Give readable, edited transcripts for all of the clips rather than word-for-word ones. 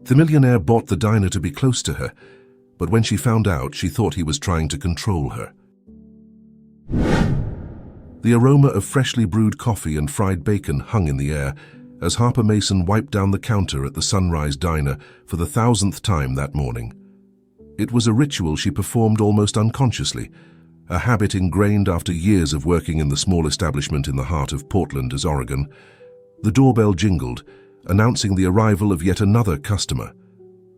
The millionaire bought the diner to be close to her, but when she found out, she thought he was trying to control her. The aroma of freshly brewed coffee and fried bacon hung in the air as Harper Mason wiped down the counter at the Sunrise Diner for the 1000th time that morning. It was a ritual she performed almost unconsciously, a habit ingrained after years of working in the small establishment in the heart of Portland as Oregon. The doorbell jingled, announcing the arrival of yet another customer.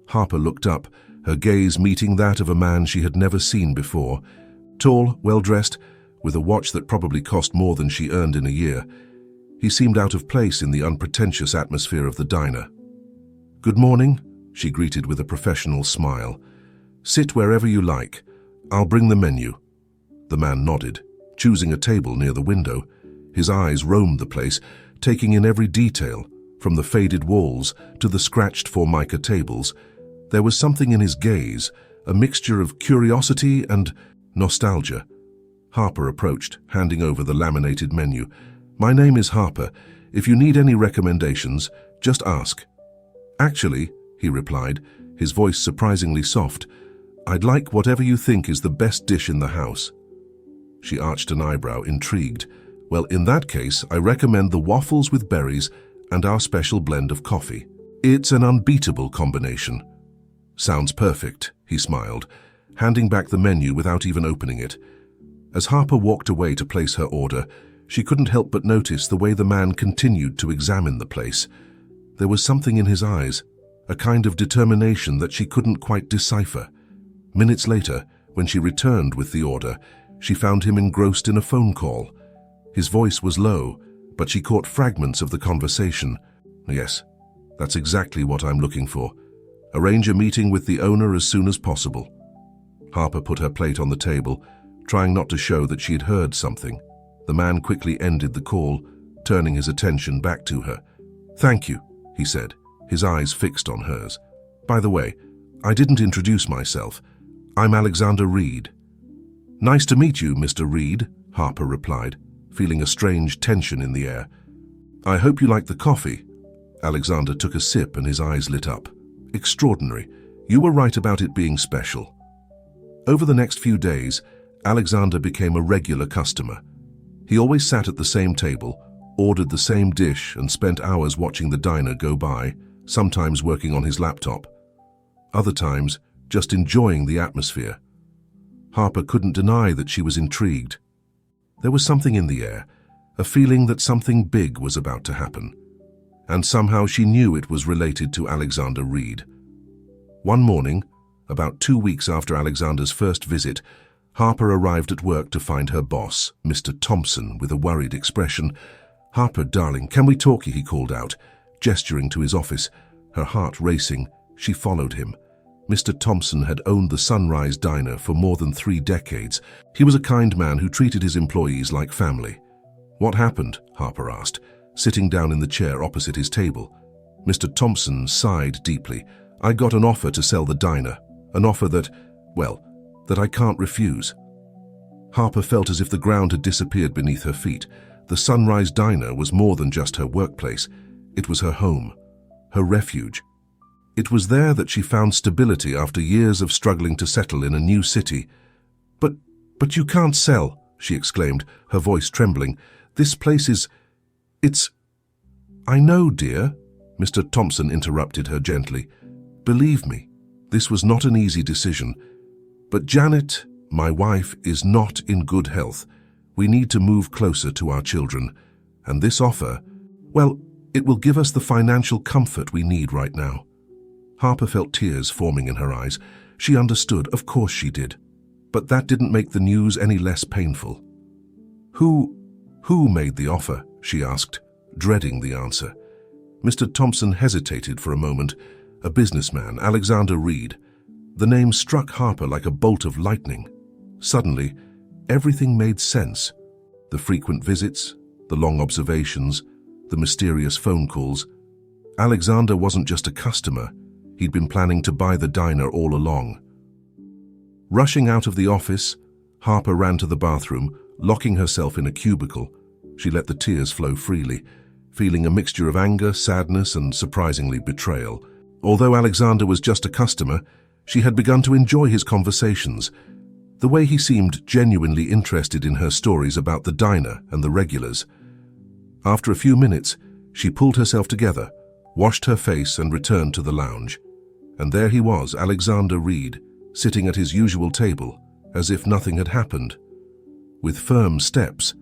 Harper looked up, her gaze meeting that of a man she had never seen before. Tall, well-dressed, with a watch that probably cost more than she earned in a year. He seemed out of place in the unpretentious atmosphere of the diner. "Good morning," she greeted with a professional smile. "Sit wherever you like. I'll bring the menu." The man nodded, choosing a table near the window. His eyes roamed the place, taking in every detail, from the faded walls to the scratched Formica tables. There was something in his gaze, a mixture of curiosity and nostalgia. Harper approached, handing over the laminated menu. "My name is Harper. If you need any recommendations, just ask." "Actually," he replied, his voice surprisingly soft, "I'd like whatever you think is the best dish in the house." She arched an eyebrow, intrigued. "Well, in that case, I recommend the waffles with berries and our special blend of coffee. It's an unbeatable combination." "Sounds perfect," he smiled, handing back the menu without even opening it. As Harper walked away to place her order, she couldn't help but notice the way the man continued to examine the place. There was something in his eyes, a kind of determination that she couldn't quite decipher. Minutes later, when she returned with the order, she found him engrossed in a phone call. His voice was low, but she caught fragments of the conversation. "Yes, that's exactly what I'm looking for. Arrange a meeting with the owner as soon as possible." Harper put her plate on the table, trying not to show that she had heard something. The man quickly ended the call, turning his attention back to her. "Thank you," he said, his eyes fixed on hers. "By the way, I didn't introduce myself. I'm Alexander Reed." "Nice to meet you, Mr. Reed," Harper replied, feeling a strange tension in the air. "I hope you like the coffee." Alexander took a sip and his eyes lit up. "Extraordinary. You were right about it being special." Over the next few days, Alexander became a regular customer. He always sat at the same table, ordered the same dish, and spent hours watching the diner go by, sometimes working on his laptop. Other times, just enjoying the atmosphere. Harper couldn't deny that she was intrigued. There was something in the air, a feeling that something big was about to happen. And somehow she knew it was related to Alexander Reed. One morning, about 2 weeks after Alexander's first visit, Harper arrived at work to find her boss, Mr. Thompson, with a worried expression. "Harper, darling, can we talk?" he called out, gesturing to his office. Her heart racing, she followed him. Mr. Thompson had owned the Sunrise Diner for more than 3 decades. He was a kind man who treated his employees like family. "What happened?" Harper asked, sitting down in the chair opposite his table. Mr. Thompson sighed deeply. "I got an offer to sell the diner, an offer that I can't refuse." Harper felt as if the ground had disappeared beneath her feet. The Sunrise Diner was more than just her workplace. It was her home, her refuge. It was there that she found stability after years of struggling to settle in a new city. But you can't sell," she exclaimed, her voice trembling. "This place it's—" "I know, dear," Mr. Thompson interrupted her gently. "Believe me, this was not an easy decision. But Janet, my wife, is not in good health. We need to move closer to our children. And this offer, it will give us the financial comfort we need right now." Harper felt tears forming in her eyes. She understood, of course she did. But that didn't make the news any less painful. Who made the offer?" she asked, dreading the answer. Mr. Thompson hesitated for a moment. "A businessman, Alexander Reed." The name struck Harper like a bolt of lightning. Suddenly, everything made sense. The frequent visits, the long observations, the mysterious phone calls. Alexander wasn't just a customer. He'd been planning to buy the diner all along. Rushing out of the office, Harper ran to the bathroom, locking herself in a cubicle. She let the tears flow freely, feeling a mixture of anger, sadness, and surprisingly betrayal. Although Alexander was just a customer, she had begun to enjoy his conversations. The way he seemed genuinely interested in her stories about the diner and the regulars. After a few minutes, she pulled herself together, washed her face and returned to the lounge. And there he was, Alexander Reed, sitting at his usual table, as if nothing had happened. With firm steps,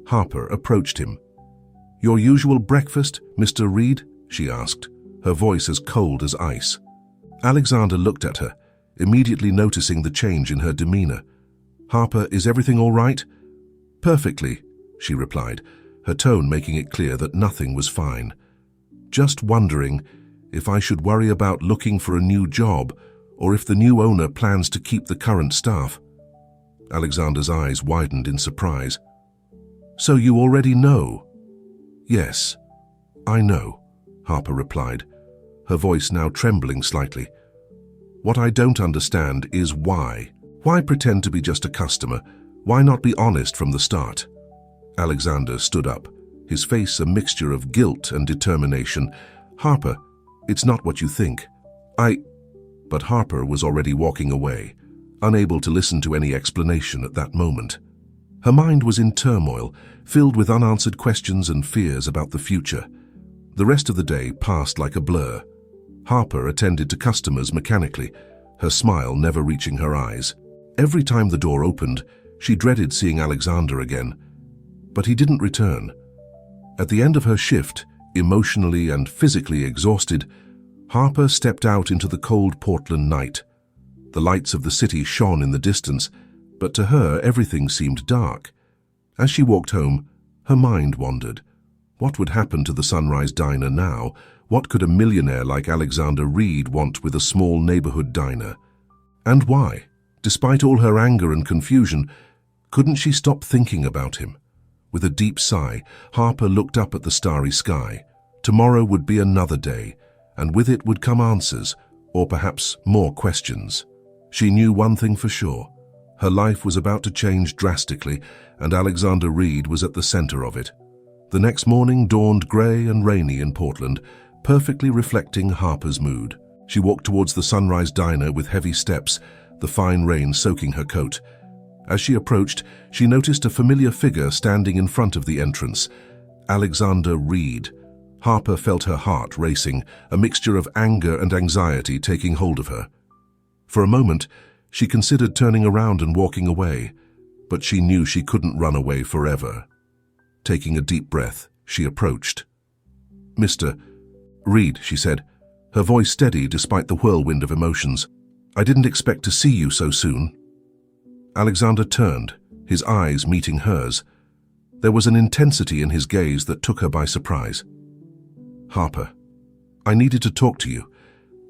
Harper approached him. "Your usual breakfast, Mr. Reed?" she asked, her voice as cold as ice. Alexander looked at her, immediately noticing the change in her demeanor. "Harper, is everything all right?" "Perfectly," she replied, her tone making it clear that nothing was fine. "Just wondering if I should worry about looking for a new job or if the new owner plans to keep the current staff." Alexander's eyes widened in surprise. "So you already know?" "Yes, I know," Harper replied, her voice now trembling slightly. "What I don't understand is why. Why pretend to be just a customer? Why not be honest from the start?" Alexander stood up, his face a mixture of guilt and determination. "Harper, it's not what you think. But Harper was already walking away, unable to listen to any explanation at that moment. Her mind was in turmoil, filled with unanswered questions and fears about the future. The rest of the day passed like a blur. Harper attended to customers mechanically, her smile never reaching her eyes. Every time the door opened, she dreaded seeing Alexander again. But he didn't return. At the end of her shift, emotionally and physically exhausted, Harper stepped out into the cold Portland night. The lights of the city shone in the distance, but to her everything seemed dark. As she walked home, her mind wandered. What would happen to the Sunrise Diner now? What could a millionaire like Alexander Reed want with a small neighborhood diner? And why? Despite all her anger and confusion, couldn't she stop thinking about him? With a deep sigh, Harper looked up at the starry sky. Tomorrow would be another day, and with it would come answers, or perhaps more questions. She knew one thing for sure. Her life was about to change drastically, and Alexander Reed was at the center of it. The next morning dawned gray and rainy in Portland, perfectly reflecting Harper's mood. She walked towards the Sunrise Diner with heavy steps, the fine rain soaking her coat. As she approached, she noticed a familiar figure standing in front of the entrance, Alexander Reed. Harper felt her heart racing, a mixture of anger and anxiety taking hold of her. For a moment, she considered turning around and walking away, but she knew she couldn't run away forever. Taking a deep breath, she approached. "Mr. Reed," she said, her voice steady despite the whirlwind of emotions. "I didn't expect to see you so soon." Alexander turned, his eyes meeting hers. There was an intensity in his gaze that took her by surprise. "Harper, I needed to talk to you.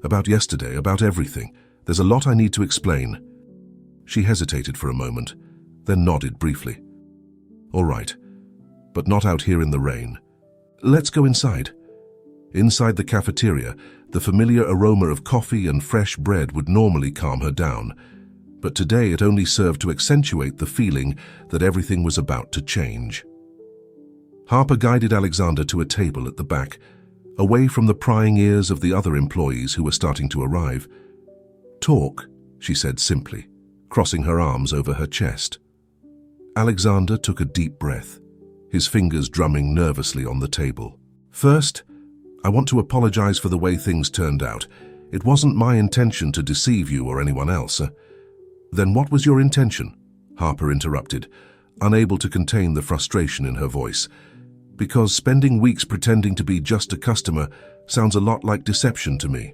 About yesterday, about everything. There's a lot I need to explain." She hesitated for a moment, then nodded briefly. "All right, but not out here in the rain. Let's go inside." Inside the cafeteria, the familiar aroma of coffee and fresh bread would normally calm her down, but today it only served to accentuate the feeling that everything was about to change. Harper guided Alexander to a table at the back, away from the prying ears of the other employees who were starting to arrive. "Talk," she said simply, crossing her arms over her chest. Alexander took a deep breath, his fingers drumming nervously on the table. "First, I want to apologize for the way things turned out. It wasn't my intention to deceive you or anyone else." "Then what was your intention?" Harper interrupted, unable to contain the frustration in her voice. "Because spending weeks pretending to be just a customer sounds a lot like deception to me."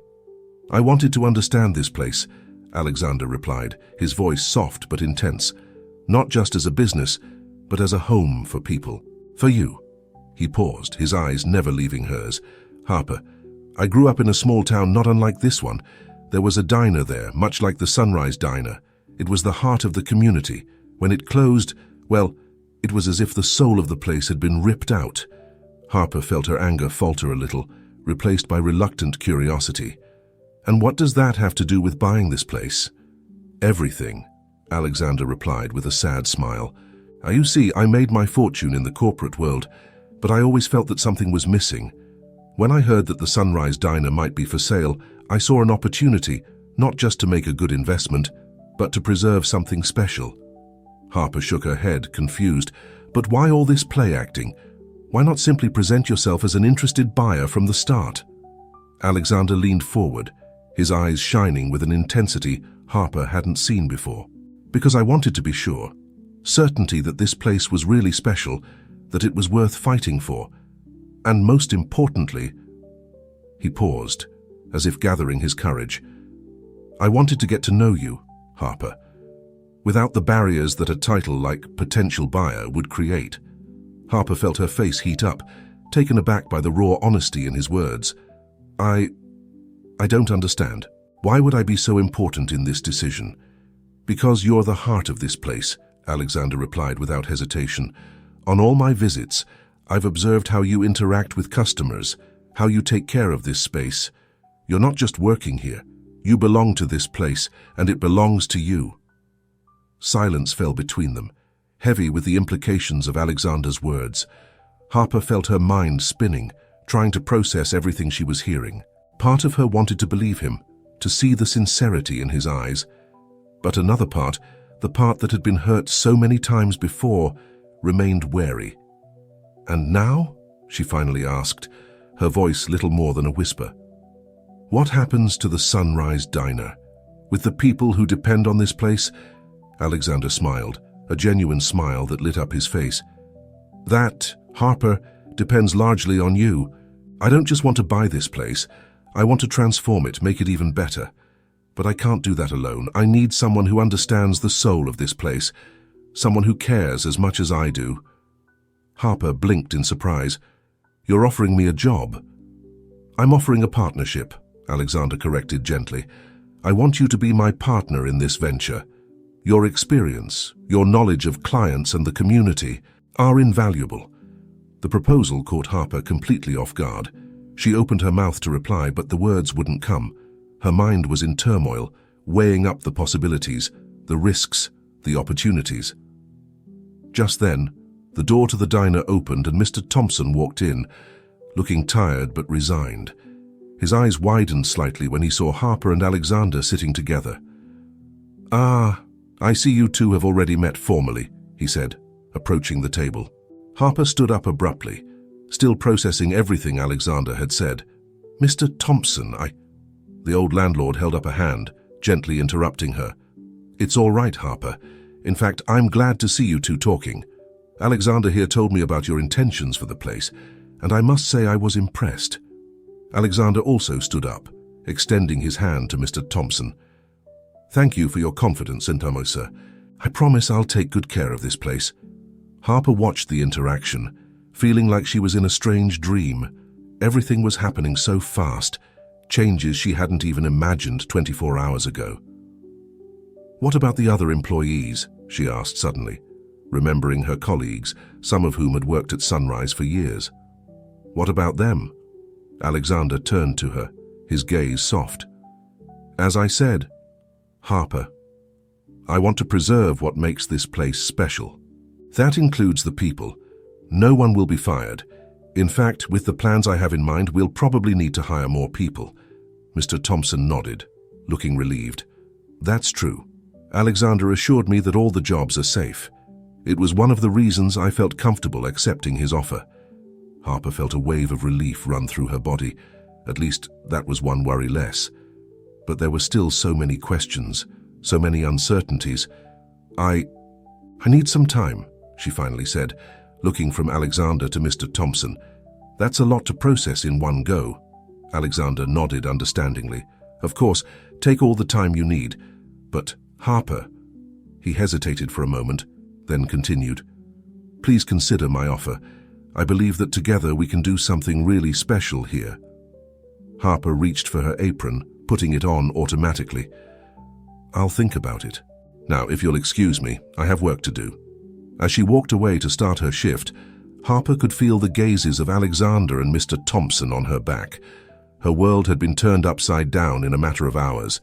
"I wanted to understand this place," Alexander replied, his voice soft but intense. "Not just as a business, but as a home for people. For you." He paused, his eyes never leaving hers. "Harper, I grew up in a small town not unlike this one. There was a diner there, much like the Sunrise Diner. It was the heart of the community. When it closed, well, it was as if the soul of the place had been ripped out." Harper felt her anger falter a little, replaced by reluctant curiosity. "And what does that have to do with buying this place?" "Everything," Alexander replied with a sad smile. "You see, I made my fortune in the corporate world, but I always felt that something was missing. When I heard that the Sunrise Diner might be for sale, I saw an opportunity, not just to make a good investment, but to preserve something special. Harper shook her head, confused. But why all this play acting? Why not simply present yourself as an interested buyer from the start? Alexander leaned forward, his eyes shining with an intensity Harper hadn't seen before. Because I wanted to be sure. Certainty that this place was really special, that it was worth fighting for. And most importantly, he paused, as if gathering his courage. I wanted to get to know you, Harper, without the barriers that a title like potential buyer would create. Harper felt her face heat up, taken aback by the raw honesty in his words. I don't understand. Why would I be so important in this decision? Because you're the heart of this place, Alexander replied without hesitation. On all my visits, I've observed how you interact with customers, how you take care of this space. You're not just working here. You belong to this place, and it belongs to you. Silence fell between them, heavy with the implications of Alexander's words. Harper felt her mind spinning, trying to process everything she was hearing. Part of her wanted to believe him, to see the sincerity in his eyes. But another part, the part that had been hurt so many times before, remained wary. And now? She finally asked, her voice little more than a whisper. What happens to the Sunrise Diner? With the people who depend on this place? Alexander smiled, a genuine smile that lit up his face. That, Harper, depends largely on you. I don't just want to buy this place. I want to transform it, make it even better. But I can't do that alone. I need someone who understands the soul of this place, someone who cares as much as I do. Harper blinked in surprise. You're offering me a job? I'm offering a partnership, Alexander corrected gently. I want you to be my partner in this venture. Your experience, your knowledge of clients and the community are invaluable. The proposal caught Harper completely off guard. She opened her mouth to reply, but the words wouldn't come. Her mind was in turmoil, weighing up the possibilities, the risks, the opportunities. Just then, the door to the diner opened and Mr. Thompson walked in, looking tired but resigned. His eyes widened slightly when he saw Harper and Alexander sitting together. Ah, I see you two have already met formally, he said, approaching the table. Harper stood up abruptly, still processing everything Alexander had said. Mr. Thompson, The old landlord held up a hand, gently interrupting her. It's all right, Harper. In fact, I'm glad to see you two talking. Alexander here told me about your intentions for the place, and I must say I was impressed. Alexander also stood up, extending his hand to Mr. Thompson. Thank you for your confidence, sir. I promise I'll take good care of this place. Harper watched the interaction, feeling like she was in a strange dream. Everything was happening so fast, changes she hadn't even imagined 24 hours ago. What about the other employees? She asked suddenly, remembering her colleagues, some of whom had worked at Sunrise for years. What about them? Alexander turned to her, his gaze soft. As I said, Harper, I want to preserve what makes this place special. That includes the people. No one will be fired. In fact, with the plans I have in mind, we'll probably need to hire more people. Mr. Thompson nodded, looking relieved. That's true. Alexander assured me that all the jobs are safe. It was one of the reasons I felt comfortable accepting his offer. Harper felt a wave of relief run through her body. At least that was one worry less. But there were still so many questions, so many uncertainties. I need some time, she finally said, looking from Alexander to Mr. Thompson. That's a lot to process in one go. Alexander nodded understandingly. Of course, take all the time you need. But, Harper, he hesitated for a moment, then continued. Please consider my offer. I believe that together we can do something really special here. Harper reached for her apron, putting it on automatically. I'll think about it. Now, if you'll excuse me, I have work to do. As she walked away to start her shift, Harper could feel the gazes of Alexander and Mr. Thompson on her back. Her world had been turned upside down in a matter of hours,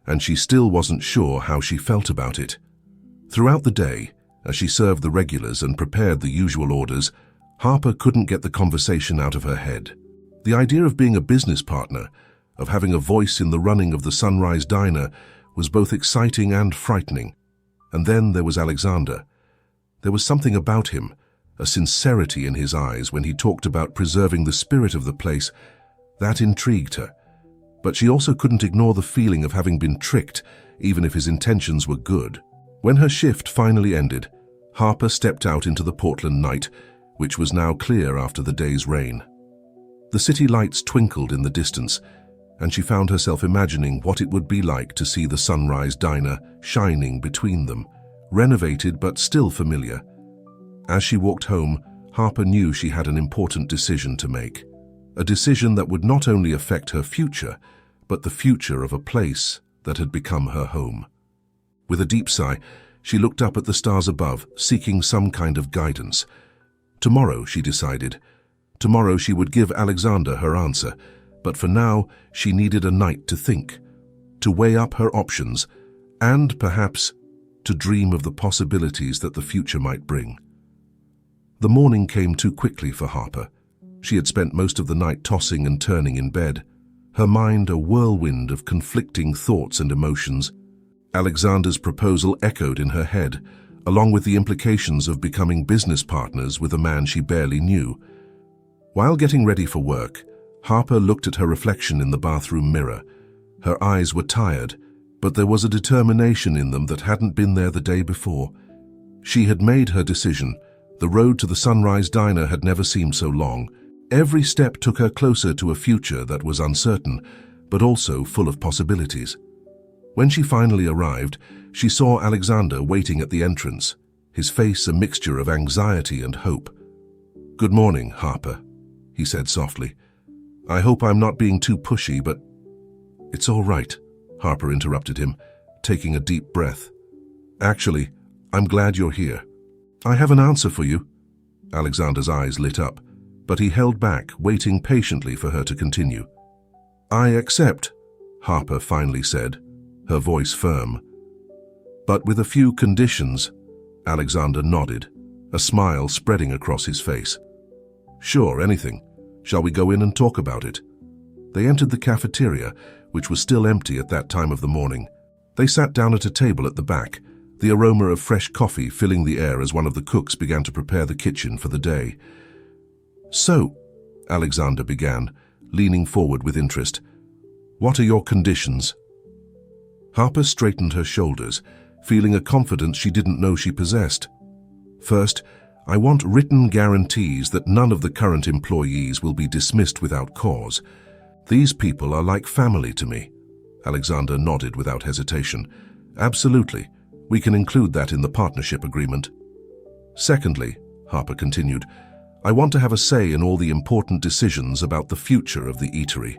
and she still wasn't sure how she felt about it. Throughout the day, as she served the regulars and prepared the usual orders, Harper couldn't get the conversation out of her head. The idea of being a business partner, of having a voice in the running of the Sunrise Diner, was both exciting and frightening. And then there was Alexander. There was something about him, a sincerity in his eyes when he talked about preserving the spirit of the place, that intrigued her. But she also couldn't ignore the feeling of having been tricked, even if his intentions were good. When her shift finally ended, Harper stepped out into the Portland night, which was now clear after the day's rain. The city lights twinkled in the distance, and she found herself imagining what it would be like to see the Sunrise Diner shining between them, renovated but still familiar. As she walked home, Harper knew she had an important decision to make. A decision that would not only affect her future, but the future of a place that had become her home. With a deep sigh, she looked up at the stars above, seeking some kind of guidance. Tomorrow, she decided. Tomorrow she would give Alexander her answer, but for now she needed a night to think, to weigh up her options, and perhaps to dream of the possibilities that the future might bring. The morning came too quickly for Harper. She had spent most of the night tossing and turning in bed, her mind a whirlwind of conflicting thoughts and emotions. Alexander's proposal echoed in her head, along with the implications of becoming business partners with a man she barely knew. While getting ready for work, Harper looked at her reflection in the bathroom mirror. Her eyes were tired, but there was a determination in them that hadn't been there the day before. She had made her decision. The road to the Sunrise Diner had never seemed so long. Every step took her closer to a future that was uncertain, but also full of possibilities. When she finally arrived, she saw Alexander waiting at the entrance, his face a mixture of anxiety and hope. "Good morning, Harper," he said softly. "I hope I'm not being too pushy, but—" "It's all right," Harper interrupted him, taking a deep breath. "Actually, I'm glad you're here. I have an answer for you." Alexander's eyes lit up, but he held back, waiting patiently for her to continue. "I accept," Harper finally said, her voice firm. "But with a few conditions." Alexander nodded, a smile spreading across his face. "Sure, anything. Shall we go in and talk about it?" They entered the cafeteria, which was still empty at that time of the morning. They sat down at a table at the back, the aroma of fresh coffee filling the air as one of the cooks began to prepare the kitchen for the day. "So," Alexander began, leaning forward with interest, "what are your conditions?" Harper straightened her shoulders, feeling a confidence she didn't know she possessed. "First, I want written guarantees that none of the current employees will be dismissed without cause. These people are like family to me." Alexander nodded without hesitation. "Absolutely. We can include that in the partnership agreement." "Secondly," Harper continued, "I want to have a say in all the important decisions about the future of the eatery.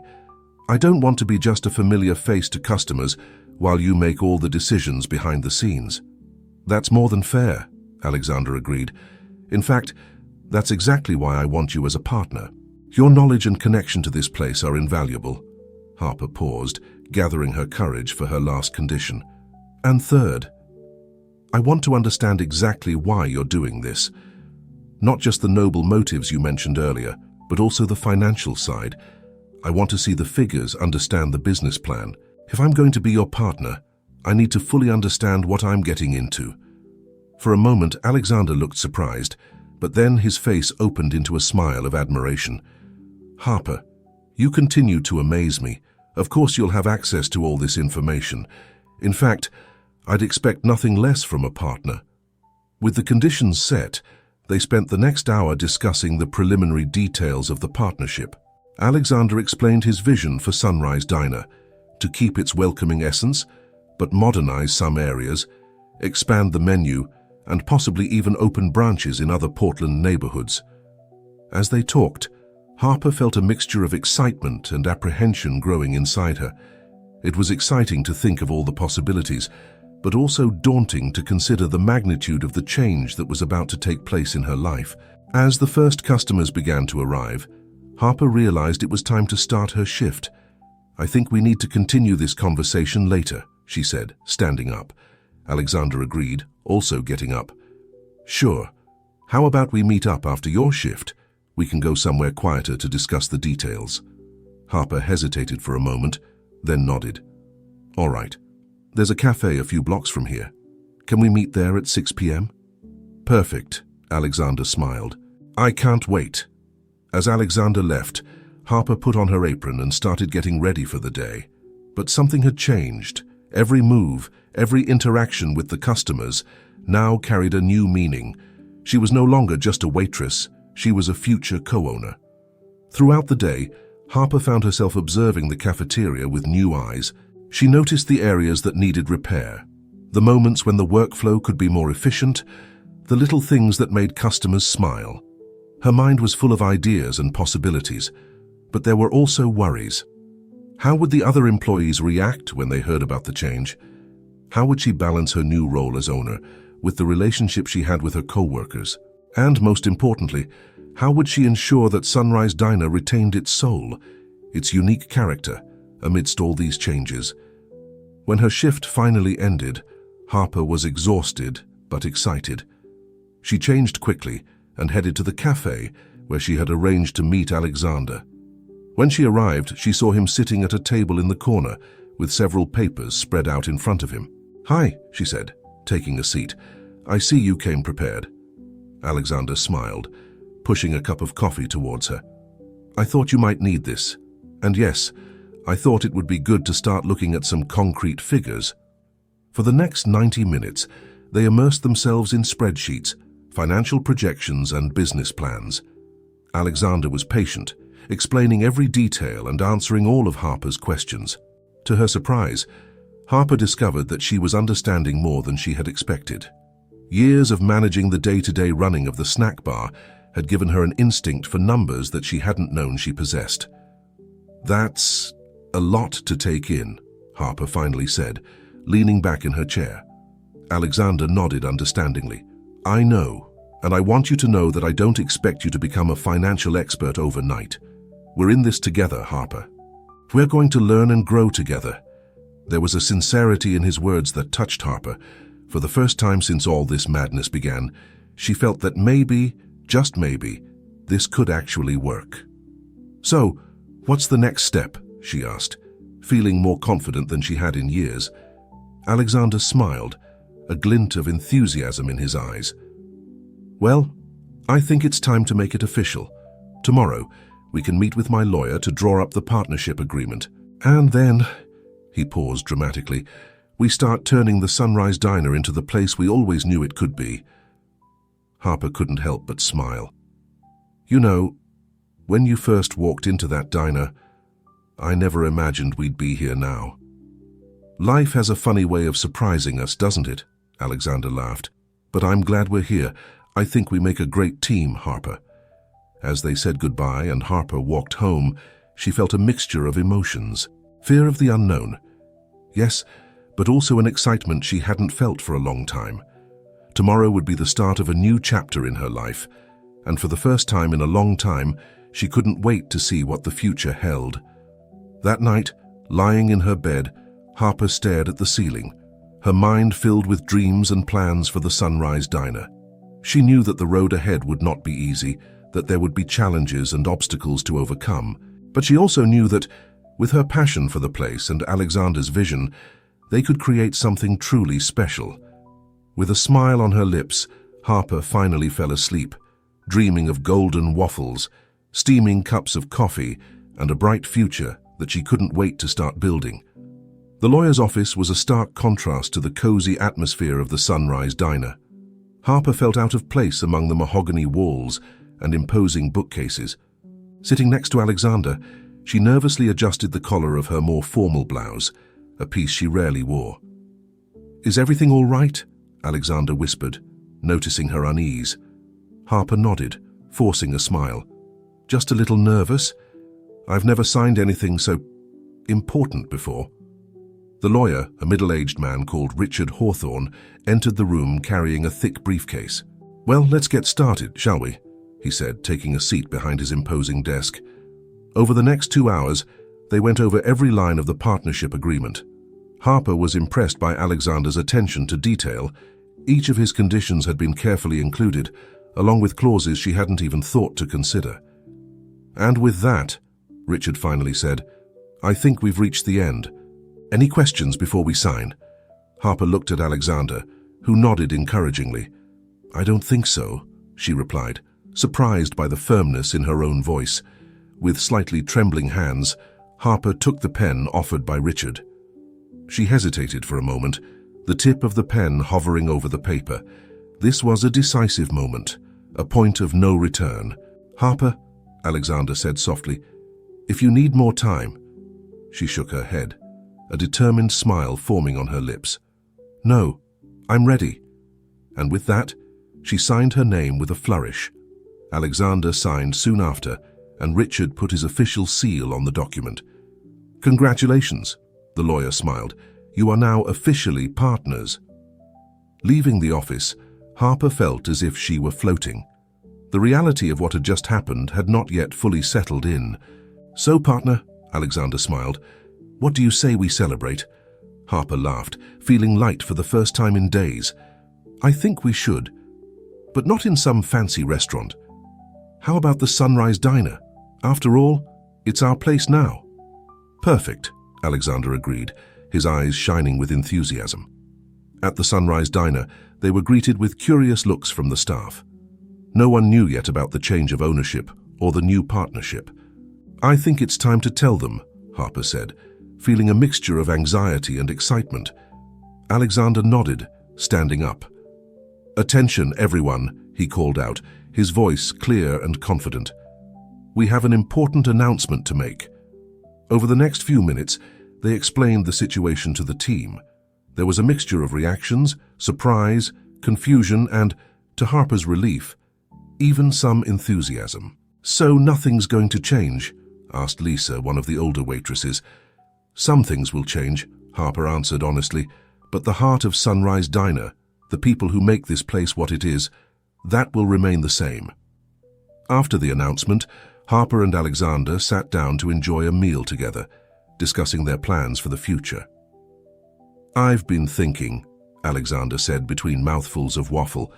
I don't want to be just a familiar face to customers while you make all the decisions behind the scenes." "That's more than fair," Alexander agreed. "In fact, that's exactly why I want you as a partner. Your knowledge and connection to this place are invaluable." Harper paused, gathering her courage for her last condition. "And third, I want to understand exactly why you're doing this. Not just the noble motives you mentioned earlier, but also the financial side. I want to see the figures, understand the business plan. If I'm going to be your partner, I need to fully understand what I'm getting into." For a moment, Alexander looked surprised, but then his face opened into a smile of admiration. "Harper, you continue to amaze me. Of course you'll have access to all this information. In fact, I'd expect nothing less from a partner." With the conditions set, they spent the next hour discussing the preliminary details of the partnership. Alexander explained his vision for Sunrise Diner: to keep its welcoming essence, but modernize some areas, expand the menu, and possibly even open branches in other Portland neighborhoods. As they talked, Harper felt a mixture of excitement and apprehension growing inside her. It was exciting to think of all the possibilities, but also daunting to consider the magnitude of the change that was about to take place in her life. As the first customers began to arrive, Harper realized it was time to start her shift. "I think we need to continue this conversation later," she said, standing up. Alexander agreed, also getting up. "Sure. How about we meet up after your shift? We can go somewhere quieter to discuss the details." Harper hesitated for a moment, then nodded. "All right. There's a cafe a few blocks from here. Can we meet there at 6 p.m.? "Perfect," Alexander smiled. "I can't wait." As Alexander left, Harper put on her apron and started getting ready for the day. But something had changed. Every move, every interaction with the customers now carried a new meaning. She was no longer just a waitress, she was a future co-owner. Throughout the day, Harper found herself observing the cafeteria with new eyes. She noticed the areas that needed repair, the moments when the workflow could be more efficient, the little things that made customers smile. Her mind was full of ideas and possibilities, but there were also worries. How would the other employees react when they heard about the change? How would she balance her new role as owner with the relationship she had with her co-workers? And most importantly, how would she ensure that Sunrise Diner retained its soul, its unique character, amidst all these changes? When her shift finally ended, Harper was exhausted but excited. She changed quickly and headed to the cafe where she had arranged to meet Alexander. When she arrived, she saw him sitting at a table in the corner with several papers spread out in front of him. "Hi," she said, taking a seat. "I see you came prepared." Alexander smiled, pushing a cup of coffee towards her. "I thought you might need this. And yes, I thought it would be good to start looking at some concrete figures." For the next 90 minutes, they immersed themselves in spreadsheets, financial projections, and business plans. Alexander was patient, explaining every detail and answering all of Harper's questions. To her surprise, Harper discovered that she was understanding more than she had expected. Years of managing the day-to-day running of the snack bar had given her an instinct for numbers that she hadn't known she possessed. "That's a lot to take in," Harper finally said, leaning back in her chair. Alexander nodded understandingly. "I know, and I want you to know that I don't expect you to become a financial expert overnight. We're in this together, Harper. We're going to learn and grow together." There was a sincerity in his words that touched Harper. For the first time since all this madness began, she felt that maybe, just maybe, this could actually work. "So, what's the next step?" she asked, feeling more confident than she had in years. Alexander smiled, a glint of enthusiasm in his eyes. "Well, I think it's time to make it official. Tomorrow, we can meet with my lawyer to draw up the partnership agreement. And then," he paused dramatically, "we start turning the Sunrise Diner into the place we always knew it could be." Harper couldn't help but smile. "You know, when you first walked into that diner, I never imagined we'd be here now." "Life has a funny way of surprising us, doesn't it?" Alexander laughed. "But I'm glad we're here. I think we make a great team, Harper." As they said goodbye and Harper walked home, she felt a mixture of emotions. Fear of the unknown. Yes, but also an excitement she hadn't felt for a long time. Tomorrow would be the start of a new chapter in her life, and for the first time in a long time, she couldn't wait to see what the future held. That night, lying in her bed, Harper stared at the ceiling, her mind filled with dreams and plans for the Sunrise Diner. She knew that the road ahead would not be easy, that there would be challenges and obstacles to overcome, but she also knew that, with her passion for the place and Alexander's vision, they could create something truly special. With a smile on her lips, Harper finally fell asleep, dreaming of golden waffles, steaming cups of coffee, and a bright future that she couldn't wait to start building. The lawyer's office was a stark contrast to the cozy atmosphere of the Sunrise Diner. Harper felt out of place among the mahogany walls and imposing bookcases. Sitting next to Alexander, she nervously adjusted the collar of her more formal blouse, a piece she rarely wore. "Is everything all right?" Alexander whispered, noticing her unease. Harper nodded, forcing a smile. "Just a little nervous. I've never signed anything so important before." The lawyer, a middle-aged man called Richard Hawthorne, entered the room carrying a thick briefcase. "Well, let's get started, shall we?" he said, taking a seat behind his imposing desk. Over the next 2 hours, they went over every line of the partnership agreement. Harper was impressed by Alexander's attention to detail. Each of his conditions had been carefully included, along with clauses she hadn't even thought to consider. "And with that," Richard finally said, "I think we've reached the end. Any questions before we sign?" Harper looked at Alexander, who nodded encouragingly. "I don't think so," she replied, surprised by the firmness in her own voice. With slightly trembling hands, Harper took the pen offered by Richard. She hesitated for a moment, the tip of the pen hovering over the paper. This was a decisive moment, a point of no return. "Harper," Alexander said softly, "if you need more time." She shook her head, a determined smile forming on her lips. "No, I'm ready." And with that, she signed her name with a flourish. Alexander signed soon after, and Richard put his official seal on the document. "Congratulations," the lawyer smiled. "You are now officially partners." Leaving the office, Harper felt as if she were floating. The reality of what had just happened had not yet fully settled in. "So, partner," Alexander smiled, "what do you say we celebrate?" Harper laughed, feeling light for the first time in days. "I think we should, but not in some fancy restaurant. How about the Sunrise Diner? After all, it's our place now." "Perfect," Alexander agreed, his eyes shining with enthusiasm. At the Sunrise Diner, they were greeted with curious looks from the staff. No one knew yet about the change of ownership or the new partnership. "I think it's time to tell them," Harper said, feeling a mixture of anxiety and excitement. Alexander nodded, standing up. "Attention, everyone," he called out, his voice clear and confident. "We have an important announcement to make." Over the next few minutes, they explained the situation to the team. There was a mixture of reactions, surprise, confusion, and, to Harper's relief, even some enthusiasm. "So nothing's going to change?" asked Lisa, one of the older waitresses. "Some things will change," Harper answered honestly, "but the heart of Sunrise Diner, the people who make this place what it is, that will remain the same." After the announcement, Harper and Alexander sat down to enjoy a meal together, discussing their plans for the future. "I've been thinking," Alexander said between mouthfuls of waffle,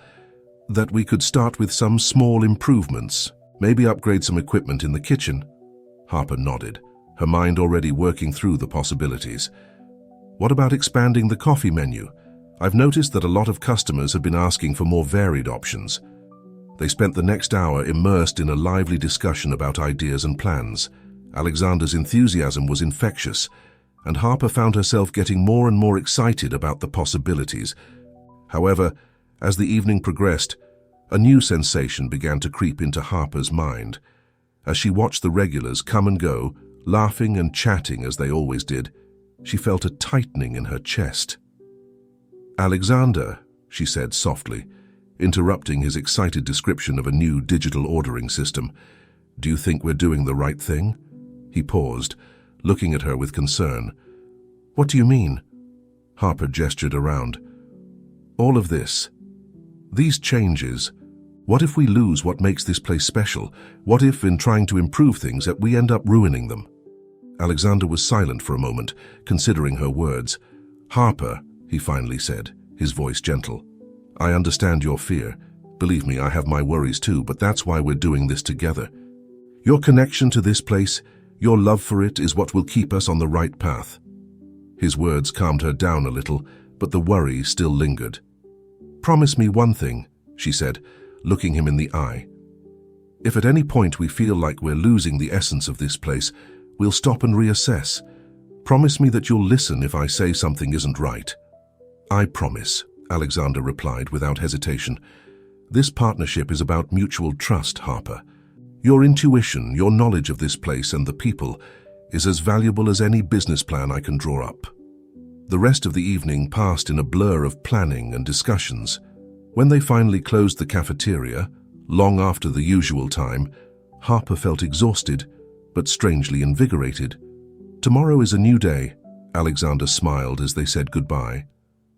"that we could start with some small improvements, maybe upgrade some equipment in the kitchen." Harper nodded, her mind already working through the possibilities. "What about expanding the coffee menu? I've noticed that a lot of customers have been asking for more varied options." They spent the next hour immersed in a lively discussion about ideas and plans. Alexander's enthusiasm was infectious, and Harper found herself getting more and more excited about the possibilities. However, as the evening progressed, a new sensation began to creep into Harper's mind. As she watched the regulars come and go, laughing and chatting as they always did, she felt a tightening in her chest. "Alexander," she said softly, interrupting his excited description of a new digital ordering system, "do you think we're doing the right thing?" He paused, looking at her with concern. "What do you mean?" Harper gestured around. "All of this. These changes. What if we lose what makes this place special? What if, in trying to improve things, that we end up ruining them?" Alexander was silent for a moment, considering her words. "Harper," he finally said, his voice gentle, "I understand your fear. Believe me, I have my worries too, but that's why we're doing this together. Your connection to this place, your love for it, is what will keep us on the right path." His words calmed her down a little, but the worry still lingered. "Promise me one thing," she said, looking him in the eye. "If at any point we feel like we're losing the essence of this place, we'll stop and reassess. Promise me that you'll listen if I say something isn't right." "I promise," Alexander replied without hesitation. "This partnership is about mutual trust, Harper. Your intuition, your knowledge of this place and the people, is as valuable as any business plan I can draw up." The rest of the evening passed in a blur of planning and discussions. When they finally closed the cafeteria, long after the usual time, Harper felt exhausted, but strangely invigorated. "Tomorrow is a new day," Alexander smiled as they said goodbye.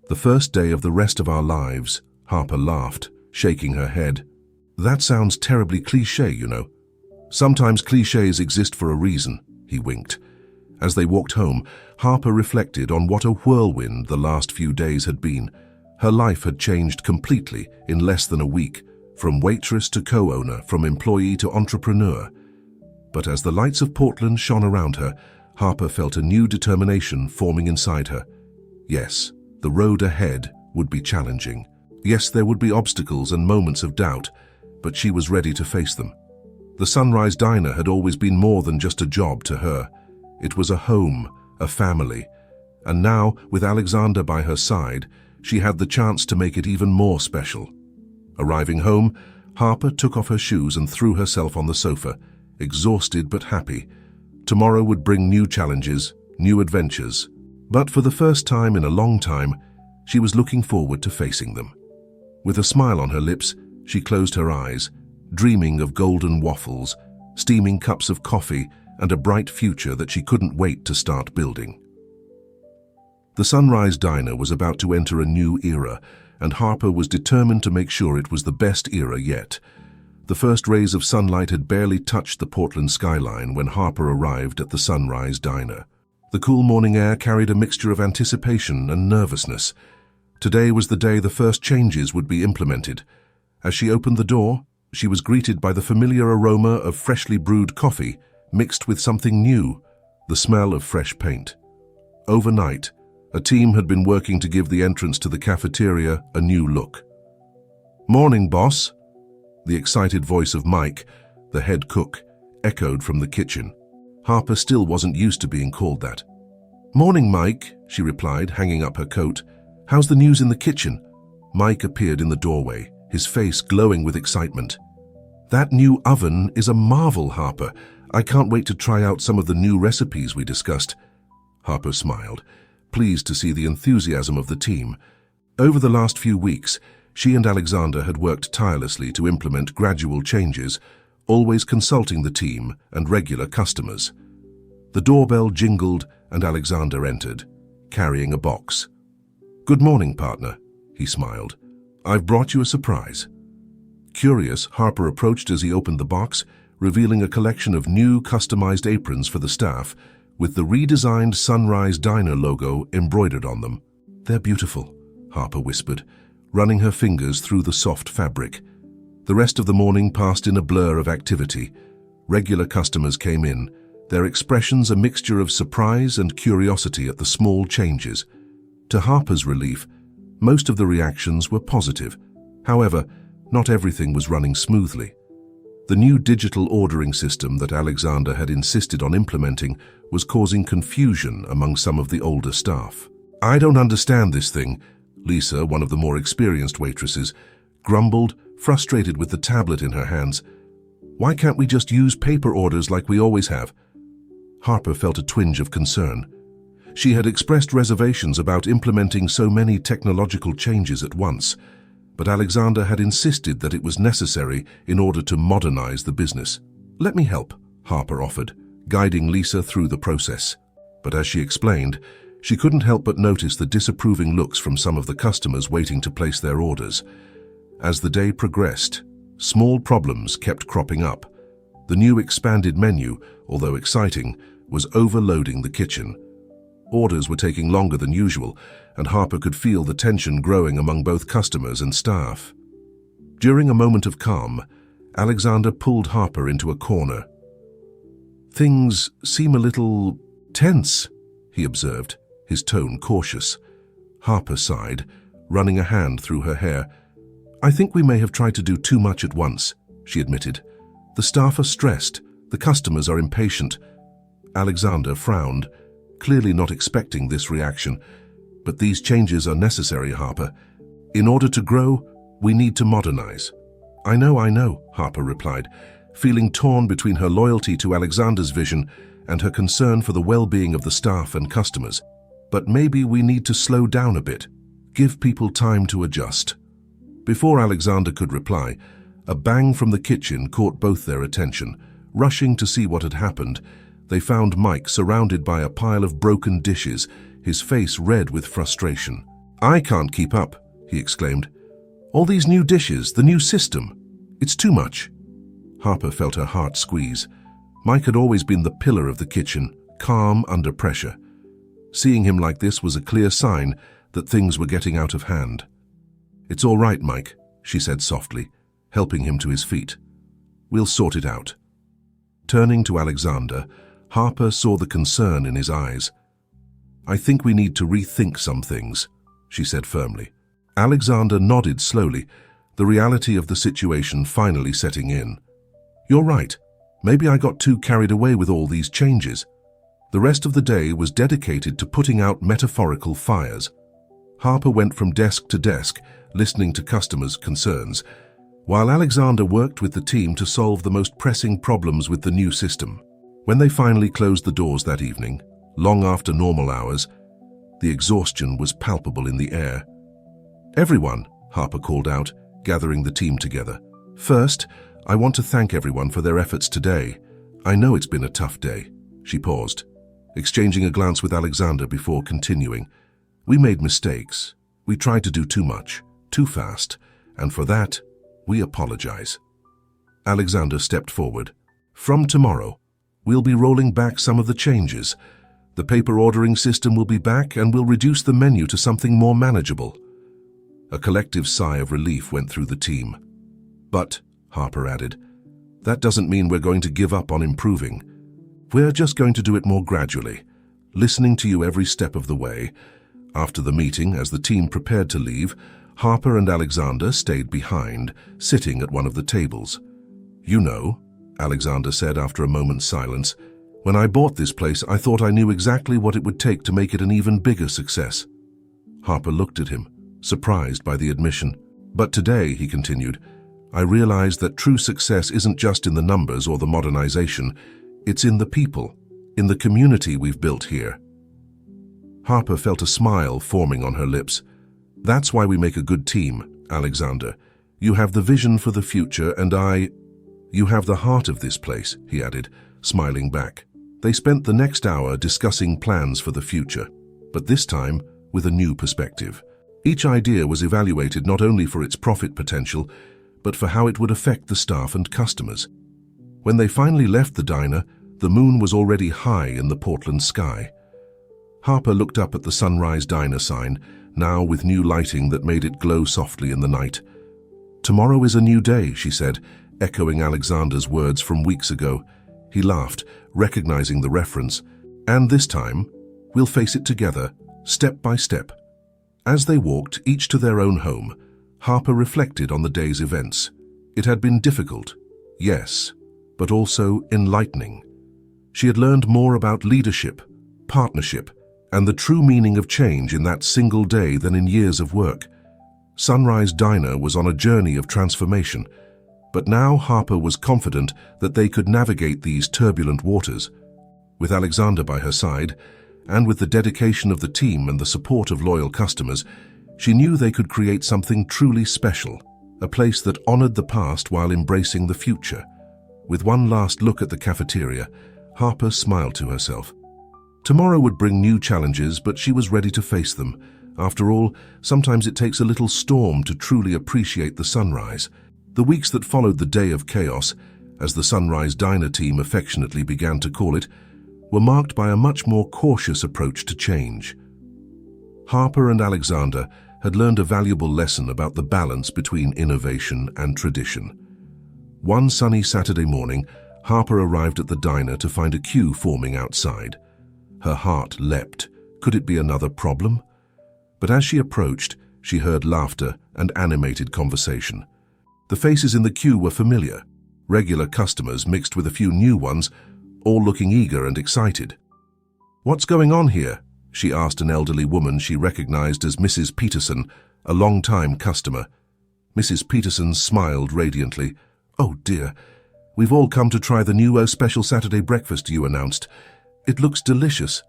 "The first day of the rest of our lives," Harper laughed, shaking her head. "That sounds terribly cliché, you know." "Sometimes clichés exist for a reason," he winked. As they walked home, Harper reflected on what a whirlwind the last few days had been. Her life had changed completely in less than a week, from waitress to co-owner, from employee to entrepreneur. But as the lights of Portland shone around her, Harper felt a new determination forming inside her. Yes, the road ahead would be challenging. Yes, there would be obstacles and moments of doubt, but she was ready to face them. The Sunrise Diner had always been more than just a job to her. It was a home, a family, and now, with Alexander by her side, she had the chance to make it even more special. Arriving home, Harper took off her shoes and threw herself on the sofa, exhausted but happy. Tomorrow would bring new challenges, new adventures. But for the first time in a long time, she was looking forward to facing them. With a smile on her lips, she closed her eyes, dreaming of golden waffles, steaming cups of coffee, and a bright future that she couldn't wait to start building. The Sunrise Diner was about to enter a new era, and Harper was determined to make sure it was the best era yet. The first rays of sunlight had barely touched the Portland skyline when Harper arrived at the Sunrise Diner. The cool morning air carried a mixture of anticipation and nervousness. Today was the day the first changes would be implemented. As she opened the door, she was greeted by the familiar aroma of freshly brewed coffee mixed with something new, the smell of fresh paint. Overnight, a team had been working to give the entrance to the cafeteria a new look. "Morning, boss," the excited voice of Mike, the head cook, echoed from the kitchen. Harper still wasn't used to being called that. "Morning, Mike," she replied, hanging up her coat. "How's the news in the kitchen?" Mike appeared in the doorway, his face glowing with excitement. "That new oven is a marvel, Harper. I can't wait to try out some of the new recipes we discussed." Harper smiled, pleased to see the enthusiasm of the team. Over the last few weeks, she and Alexander had worked tirelessly to implement gradual changes, always consulting the team and regular customers. The doorbell jingled and Alexander entered, carrying a box. "Good morning, partner," he smiled. "I've brought you a surprise." Curious, Harper approached as he opened the box, revealing a collection of new customized aprons for the staff, with the redesigned Sunrise Diner logo embroidered on them. "They're beautiful," Harper whispered, running her fingers through the soft fabric. The rest of the morning passed in a blur of activity. Regular customers came in, their expressions a mixture of surprise and curiosity at the small changes. To Harper's relief, most of the reactions were positive. However, not everything was running smoothly. The new digital ordering system that Alexander had insisted on implementing was causing confusion among some of the older staff. "I don't understand this thing," Lisa, one of the more experienced waitresses, grumbled, frustrated with the tablet in her hands. "Why can't we just use paper orders like we always have?" Harper felt a twinge of concern. She had expressed reservations about implementing so many technological changes at once, but Alexander had insisted that it was necessary in order to modernize the business. "Let me help," Harper offered, guiding Lisa through the process. But as she explained, she couldn't help but notice the disapproving looks from some of the customers waiting to place their orders. As the day progressed, small problems kept cropping up. The new expanded menu, although exciting, was overloading the kitchen. Orders were taking longer than usual, and Harper could feel the tension growing among both customers and staff. During a moment of calm, Alexander pulled Harper into a corner. "Things seem a little tense," he observed, his tone cautious. Harper sighed, running a hand through her hair. "I think we may have tried to do too much at once," she admitted. "The staff are stressed, the customers are impatient." Alexander frowned, clearly not expecting this reaction. "But these changes are necessary, Harper. In order to grow, we need to modernize." I know, Harper replied, feeling torn between her loyalty to Alexander's vision and her concern for the well-being of the staff and customers. "But maybe we need to slow down a bit, give people time to adjust." Before Alexander could reply, a bang from the kitchen caught both their attention. Rushing to see what had happened, they found Mike surrounded by a pile of broken dishes, his face red with frustration. "I can't keep up," he exclaimed. "All these new dishes, the new system. It's too much." Harper felt her heart squeeze. Mike had always been the pillar of the kitchen, calm under pressure. Seeing him like this was a clear sign that things were getting out of hand. "It's all right, Mike," she said softly. helping him to his feet. "We'll sort it out." Turning to Alexander, Harper saw the concern in his eyes. "I think we need to rethink some things," she said firmly. Alexander nodded slowly, the reality of the situation finally setting in. "You're right. Maybe I got too carried away with all these changes." The rest of the day was dedicated to putting out metaphorical fires. Harper went from desk to desk, listening to customers' concerns, while Alexander worked with the team to solve the most pressing problems with the new system. When they finally closed the doors that evening, long after normal hours, the exhaustion was palpable in the air. "Everyone," Harper called out, gathering the team together. "First, I want to thank everyone for their efforts today. I know it's been a tough day." She paused, exchanging a glance with Alexander before continuing. "We made mistakes. We tried to do too much, too fast, and for that, we apologize." Alexander stepped forward. "From tomorrow, we'll be rolling back some of the changes. The paper ordering system will be back and we'll reduce the menu to something more manageable." A collective sigh of relief went through the team. "But," Harper added, "that doesn't mean we're going to give up on improving. We're just going to do it more gradually, listening to you every step of the way." After the meeting, as the team prepared to leave, Harper and Alexander stayed behind, sitting at one of the tables. "You know," Alexander said after a moment's silence, "when I bought this place, I thought I knew exactly what it would take to make it an even bigger success." Harper looked at him, surprised by the admission. "But today," he continued, "I realized that true success isn't just in the numbers or the modernization. It's in the people, in the community we've built here." Harper felt a smile forming on her lips. "That's why we make a good team, Alexander. You have the vision for the future and you have the heart of this place," he added, smiling back. They spent the next hour discussing plans for the future, but this time with a new perspective. Each idea was evaluated not only for its profit potential, but for how it would affect the staff and customers. When they finally left the diner, the moon was already high in the Portland sky. Harper looked up at the Sunrise Diner sign, now with new lighting that made it glow softly in the night. "Tomorrow is a new day," she said, echoing Alexander's words from weeks ago. He laughed, recognizing the reference. "And this time, we'll face it together, step by step." As they walked, each to their own home, Harper reflected on the day's events. It had been difficult, yes, but also enlightening. She had learned more about leadership, partnership, and the true meaning of change in that single day than in years of work. Sunrise Diner was on a journey of transformation, but now Harper was confident that they could navigate these turbulent waters. With Alexander by her side, and with the dedication of the team and the support of loyal customers, she knew they could create something truly special, a place that honored the past while embracing the future. With one last look at the cafeteria, Harper smiled to herself. Tomorrow would bring new challenges, but she was ready to face them. After all, sometimes it takes a little storm to truly appreciate the sunrise. The weeks that followed the day of chaos, as the Sunrise Diner team affectionately began to call it, were marked by a much more cautious approach to change. Harper and Alexander had learned a valuable lesson about the balance between innovation and tradition. One sunny Saturday morning, Harper arrived at the diner to find a queue forming outside. Her heart leapt. Could it be another problem? But as she approached, she heard laughter and animated conversation. The faces in the queue were familiar, regular customers mixed with a few new ones, all looking eager and excited. "What's going on here?" she asked an elderly woman she recognized as Mrs. Peterson, a long-time customer. Mrs. Peterson smiled radiantly. "Oh dear, we've all come to try the new special Saturday breakfast you announced. It looks delicious."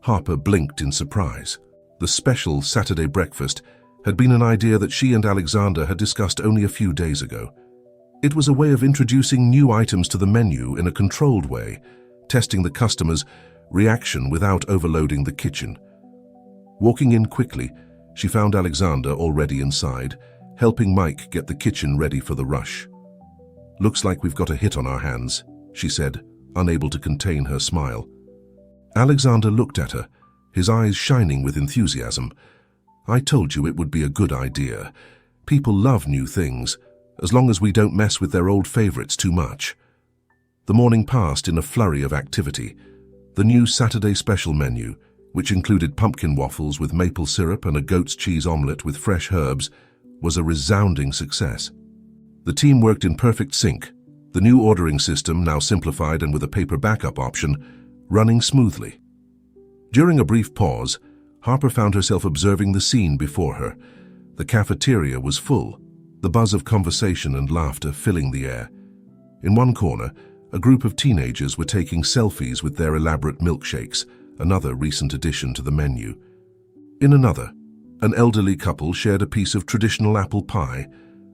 Harper blinked in surprise. The special Saturday breakfast had been an idea that she and Alexander had discussed only a few days ago. It was a way of introducing new items to the menu in a controlled way, testing the customer's reaction without overloading the kitchen. Walking in quickly, she found Alexander already inside, helping Mike get the kitchen ready for the rush. "Looks like we've got a hit on our hands," she said, unable to contain her smile. Alexander looked at her, his eyes shining with enthusiasm. "I told you it would be a good idea. People love new things, as long as we don't mess with their old favorites too much. The morning passed in a flurry of activity. The new Saturday special menu, which included pumpkin waffles with maple syrup and a goat's cheese omelette with fresh herbs, was a resounding success. The team worked in perfect sync, the new ordering system, now simplified and with a paper backup option, running smoothly. During a brief pause, Harper found herself observing the scene before her. The cafeteria was full, the buzz of conversation and laughter filling the air. In one corner, a group of teenagers were taking selfies with their elaborate milkshakes, another recent addition to the menu. In another, an elderly couple shared a piece of traditional apple pie,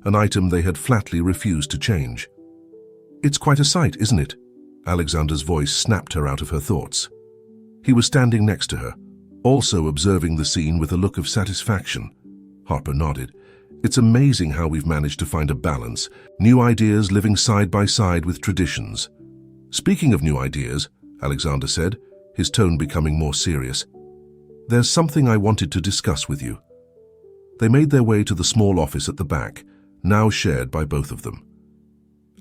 an item they had flatly refused to change. "It's quite a sight, isn't it?" Alexander's voice snapped her out of her thoughts. He was standing next to her, also observing the scene with a look of satisfaction. Harper nodded. "It's amazing how we've managed to find a balance, new ideas living side by side with traditions." "Speaking of new ideas," Alexander said, his tone becoming more serious, "there's something I wanted to discuss with you." They made their way to the small office at the back, now shared by both of them.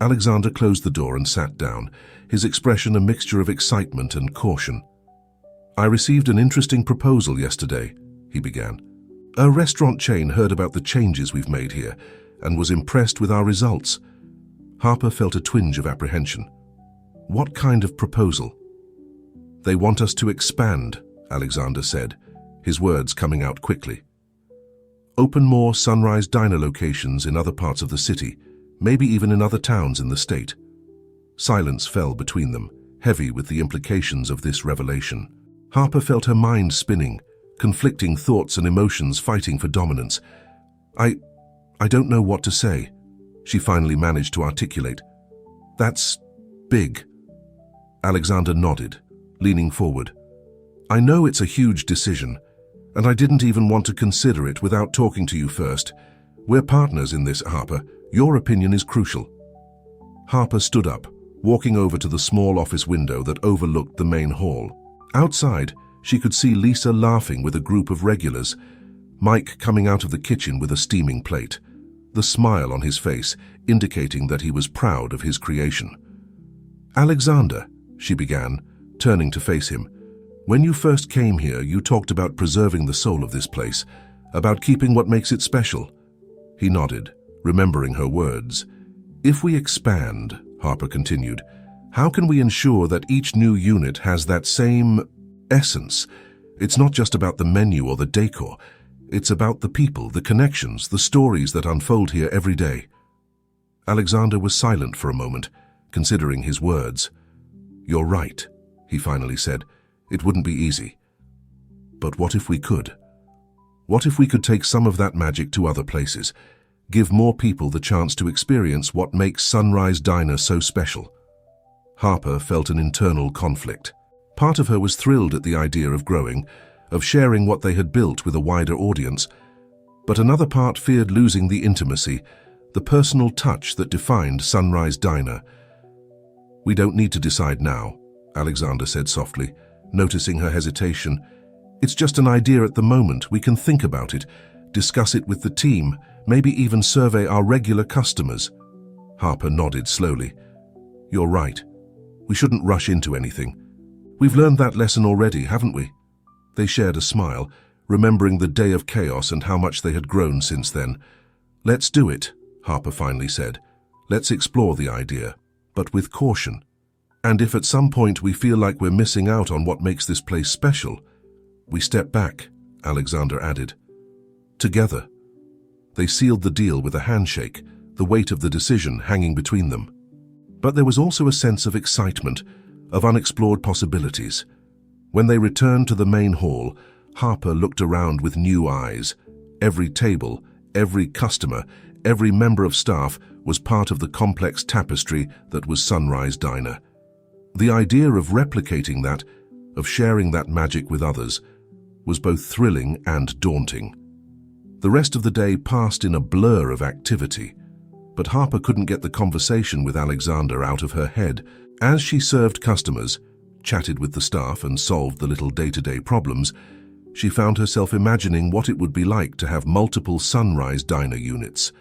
Alexander closed the door and sat down, his expression a mixture of excitement and caution. "I received an interesting proposal yesterday," he began. "A restaurant chain heard about the changes we've made here and was impressed with our results." Harper felt a twinge of apprehension. "What kind of proposal?" "They want us to expand," Alexander said, his words coming out quickly. "Open more Sunrise Diner locations in other parts of the city, maybe even in other towns in the state." Silence fell between them, heavy with the implications of this revelation. Harper felt her mind spinning, conflicting thoughts and emotions fighting for dominance. I don't know what to say," she finally managed to articulate. "That's big." Alexander nodded, leaning forward. "I know it's a huge decision, and I didn't even want to consider it without talking to you first. We're partners in this, Harper. Your opinion is crucial." Harper stood up, walking over to the small office window that overlooked the main hall. Outside, she could see Lisa laughing with a group of regulars, Mike coming out of the kitchen with a steaming plate, the smile on his face indicating that he was proud of his creation. "Alexander," she began, turning to face him, "when you first came here, you talked about preserving the soul of this place, about keeping what makes it special." He nodded, remembering her words. "If we expand," Harper continued, "how can we ensure that each new unit has that same essence? It's not just about the menu or the decor. It's about the people, the connections, the stories that unfold here every day." Alexander was silent for a moment, considering his words. "You're right," he finally said. "It wouldn't be easy. But what if we could? What if we could take some of that magic to other places, give more people the chance to experience what makes Sunrise Diner so special?" Harper felt an internal conflict. Part of her was thrilled at the idea of growing, of sharing what they had built with a wider audience, but another part feared losing the intimacy, the personal touch that defined Sunrise Diner. "We don't need to decide now," Alexander said softly, noticing her hesitation. "It's just an idea at the moment. We can think about it, discuss it with the team, maybe even survey our regular customers." Harper nodded slowly. "You're right. We shouldn't rush into anything. We've learned that lesson already, haven't we?" They shared a smile, remembering the day of chaos and how much they had grown since then. "Let's do it," Harper finally said. "Let's explore the idea, but with caution. And if at some point we feel like we're missing out on what makes this place special, we step back," Alexander added. Together. They sealed the deal with a handshake, the weight of the decision hanging between them. But there was also a sense of excitement, of unexplored possibilities. When they returned to the main hall, Harper looked around with new eyes. Every table, every customer, every member of staff was part of the complex tapestry that was Sunrise Diner. The idea of replicating that, of sharing that magic with others, was both thrilling and daunting. The rest of the day passed in a blur of activity, but Harper couldn't get the conversation with Alexander out of her head. As she served customers, chatted with the staff and solved the little day-to-day problems, she found herself imagining what it would be like to have multiple Sunrise Diner units.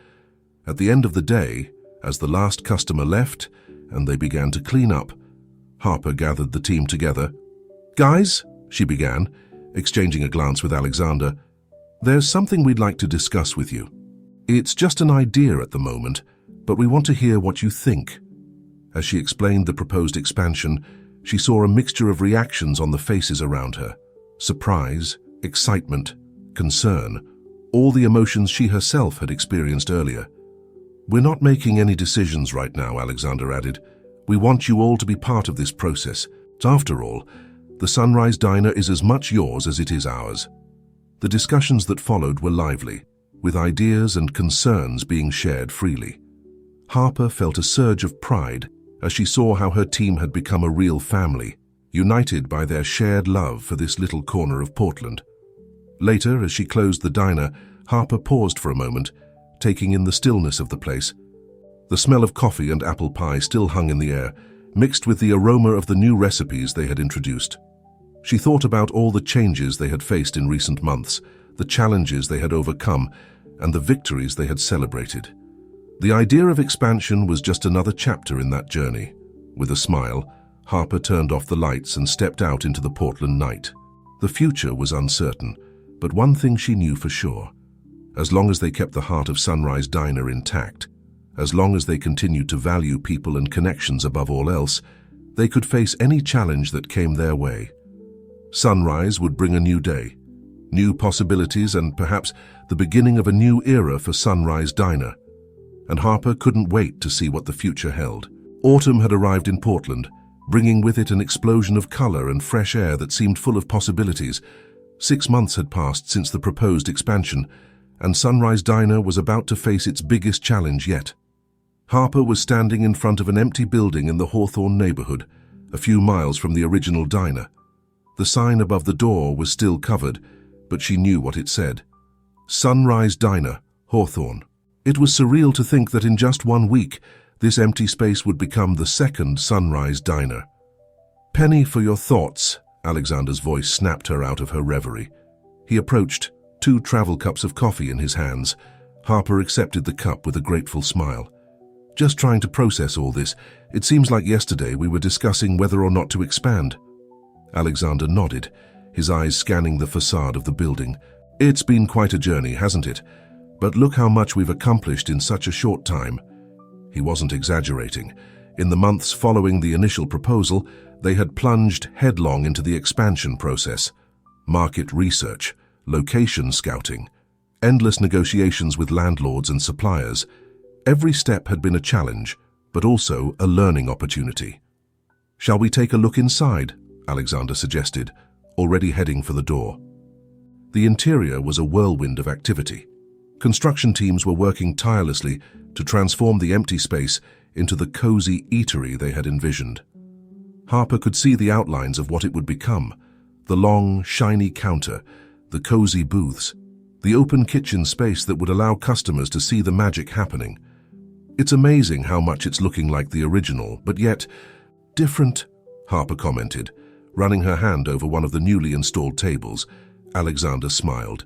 At the end of the day, as the last customer left and they began to clean up, Harper gathered the team together. "Guys," she began, exchanging a glance with Alexander, "there's something we'd like to discuss with you. It's just an idea at the moment, but we want to hear what you think." As she explained the proposed expansion, she saw a mixture of reactions on the faces around her: surprise, excitement, concern, all the emotions she herself had experienced earlier. "We're not making any decisions right now," Alexander added. "We want you all to be part of this process. After all, the Sunrise Diner is as much yours as it is ours." The discussions that followed were lively, with ideas and concerns being shared freely. Harper felt a surge of pride as she saw how her team had become a real family, united by their shared love for this little corner of Portland. Later, as she closed the diner, Harper paused for a moment, taking in the stillness of the place. The smell of coffee and apple pie still hung in the air, mixed with the aroma of the new recipes they had introduced. She thought about all the changes they had faced in recent months, the challenges they had overcome, and the victories they had celebrated. The idea of expansion was just another chapter in that journey. With a smile, Harper turned off the lights and stepped out into the Portland night. The future was uncertain, but one thing she knew for sure: as long as they kept the heart of Sunrise Diner intact, as long as they continued to value people and connections above all else, they could face any challenge that came their way. Sunrise would bring a new day, new possibilities, and perhaps the beginning of a new era for Sunrise Diner. And Harper couldn't wait to see what the future held. Autumn had arrived in Portland, bringing with it an explosion of color and fresh air that seemed full of possibilities. 6 months had passed since the proposed expansion, and Sunrise Diner was about to face its biggest challenge yet. Harper was standing in front of an empty building in the Hawthorne neighborhood, a few miles from the original diner. The sign above the door was still covered, but she knew what it said: Sunrise Diner, Hawthorne. It was surreal to think that in just 1 week, this empty space would become the second Sunrise Diner. "Penny for your thoughts," Alexander's voice snapped her out of her reverie. He approached, 2 travel cups of coffee in his hands. Harper accepted the cup with a grateful smile. "Just trying to process all this. It seems like yesterday we were discussing whether or not to expand." Alexander nodded, his eyes scanning the facade of the building. "It's been quite a journey, hasn't it? But look how much we've accomplished in such a short time." He wasn't exaggerating. In the months following the initial proposal, they had plunged headlong into the expansion process. Market research, location scouting, endless negotiations with landlords and suppliers. Every step had been a challenge, but also a learning opportunity. "Shall we take a look inside?" Alexander suggested, already heading for the door. The interior was a whirlwind of activity. Construction teams were working tirelessly to transform the empty space into the cozy eatery they had envisioned. Harper could see the outlines of what it would become: the long, shiny counter, the cozy booths, the open kitchen space that would allow customers to see the magic happening. "It's amazing how much it's looking like the original, but yet different," Harper commented, running her hand over one of the newly installed tables. Alexander smiled.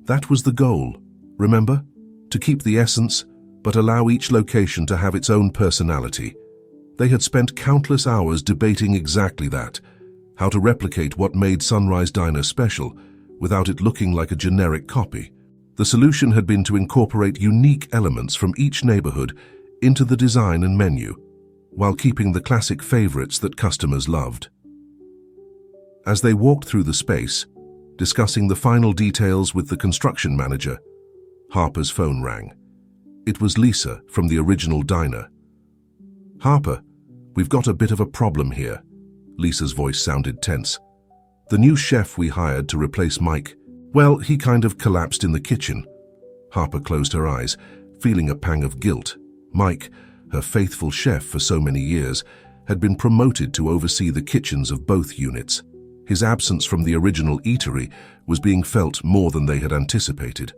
"That was the goal, remember? To keep the essence, but allow each location to have its own personality." They had spent countless hours debating exactly that: how to replicate what made Sunrise Diner special without it looking like a generic copy. The solution had been to incorporate unique elements from each neighborhood into the design and menu, while keeping the classic favorites that customers loved. As they walked through the space, discussing the final details with the construction manager, Harper's phone rang. It was Lisa from the original diner. "Harper, we've got a bit of a problem here." Lisa's voice sounded tense. "The new chef we hired to replace Mike, well, he kind of collapsed in the kitchen." Harper closed her eyes, feeling a pang of guilt. Mike, her faithful chef for so many years, had been promoted to oversee the kitchens of both units. His absence from the original eatery was being felt more than they had anticipated.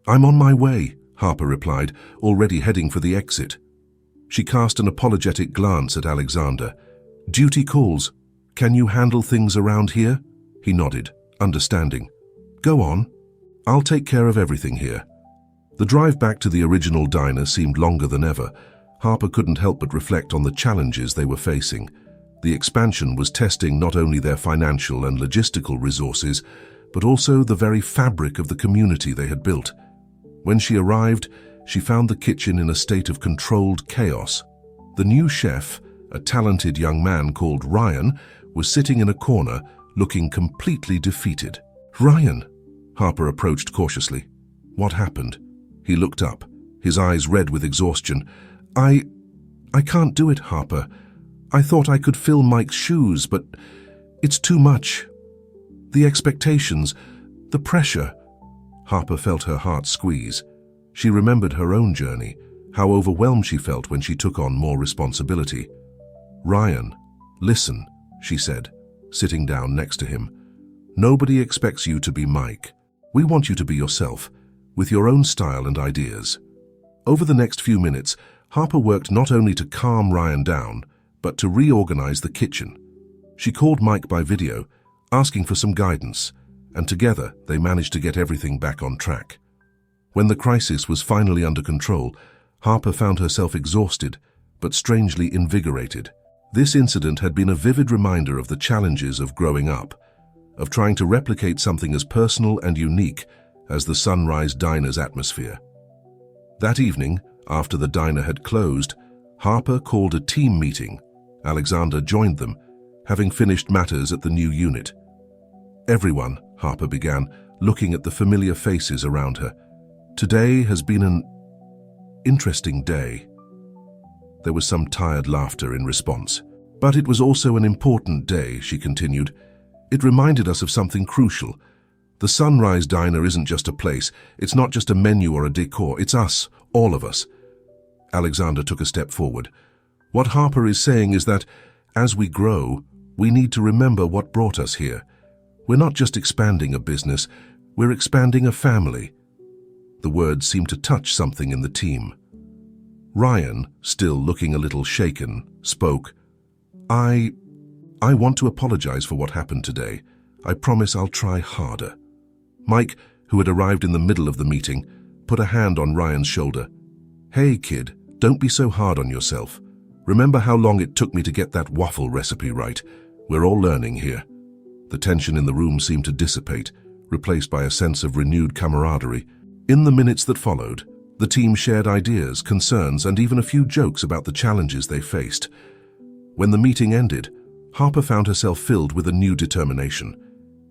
"I'm on my way," Harper replied, already heading for the exit. She cast an apologetic glance at Alexander. "Duty calls. Can you handle things around here?" He nodded, understanding. "Go on. I'll take care of everything here." The drive back to the original diner seemed longer than ever. Harper couldn't help but reflect on the challenges they were facing. The expansion was testing not only their financial and logistical resources, but also the very fabric of the community they had built. When she arrived, she found the kitchen in a state of controlled chaos. The new chef, a talented young man called Ryan, was sitting in a corner, looking completely defeated. "Ryan," Harper approached cautiously. "What happened?" He looked up, his eyes red with exhaustion. I can't do it, Harper. I thought I could fill Mike's shoes, but it's too much. The expectations, the pressure." Harper felt her heart squeeze. She remembered her own journey, how overwhelmed she felt when she took on more responsibility. "Ryan, listen," she said, sitting down next to him. "Nobody expects you to be Mike. We want you to be yourself, with your own style and ideas." Over the next few minutes, Harper worked not only to calm Ryan down, but to reorganize the kitchen. She called Mike by video, asking for some guidance, and together they managed to get everything back on track. When the crisis was finally under control, Harper found herself exhausted, but strangely invigorated. This incident had been a vivid reminder of the challenges of growing up, of trying to replicate something as personal and unique as the Sunrise Diner's atmosphere. That evening, after the diner had closed, Harper called a team meeting. Alexander joined them, having finished matters at the new unit. "Everyone," Harper began, looking at the familiar faces around her. "Today has been an interesting day." There was some tired laughter in response. "But it was also an important day," she continued. "It reminded us of something crucial. The Sunrise Diner isn't just a place. It's not just a menu or a decor. It's us, all of us." Alexander took a step forward. "What Harper is saying is that, as we grow, we need to remember what brought us here. We're not just expanding a business, we're expanding a family." The words seemed to touch something in the team. Ryan, still looking a little shaken, spoke. I want to apologize for what happened today. I promise I'll try harder." Mike, who had arrived in the middle of the meeting, put a hand on Ryan's shoulder. "Hey, kid, don't be so hard on yourself. Remember how long it took me to get that waffle recipe right? We're all learning here." The tension in the room seemed to dissipate, replaced by a sense of renewed camaraderie. In the minutes that followed, the team shared ideas, concerns, and even a few jokes about the challenges they faced. When the meeting ended, Harper found herself filled with a new determination.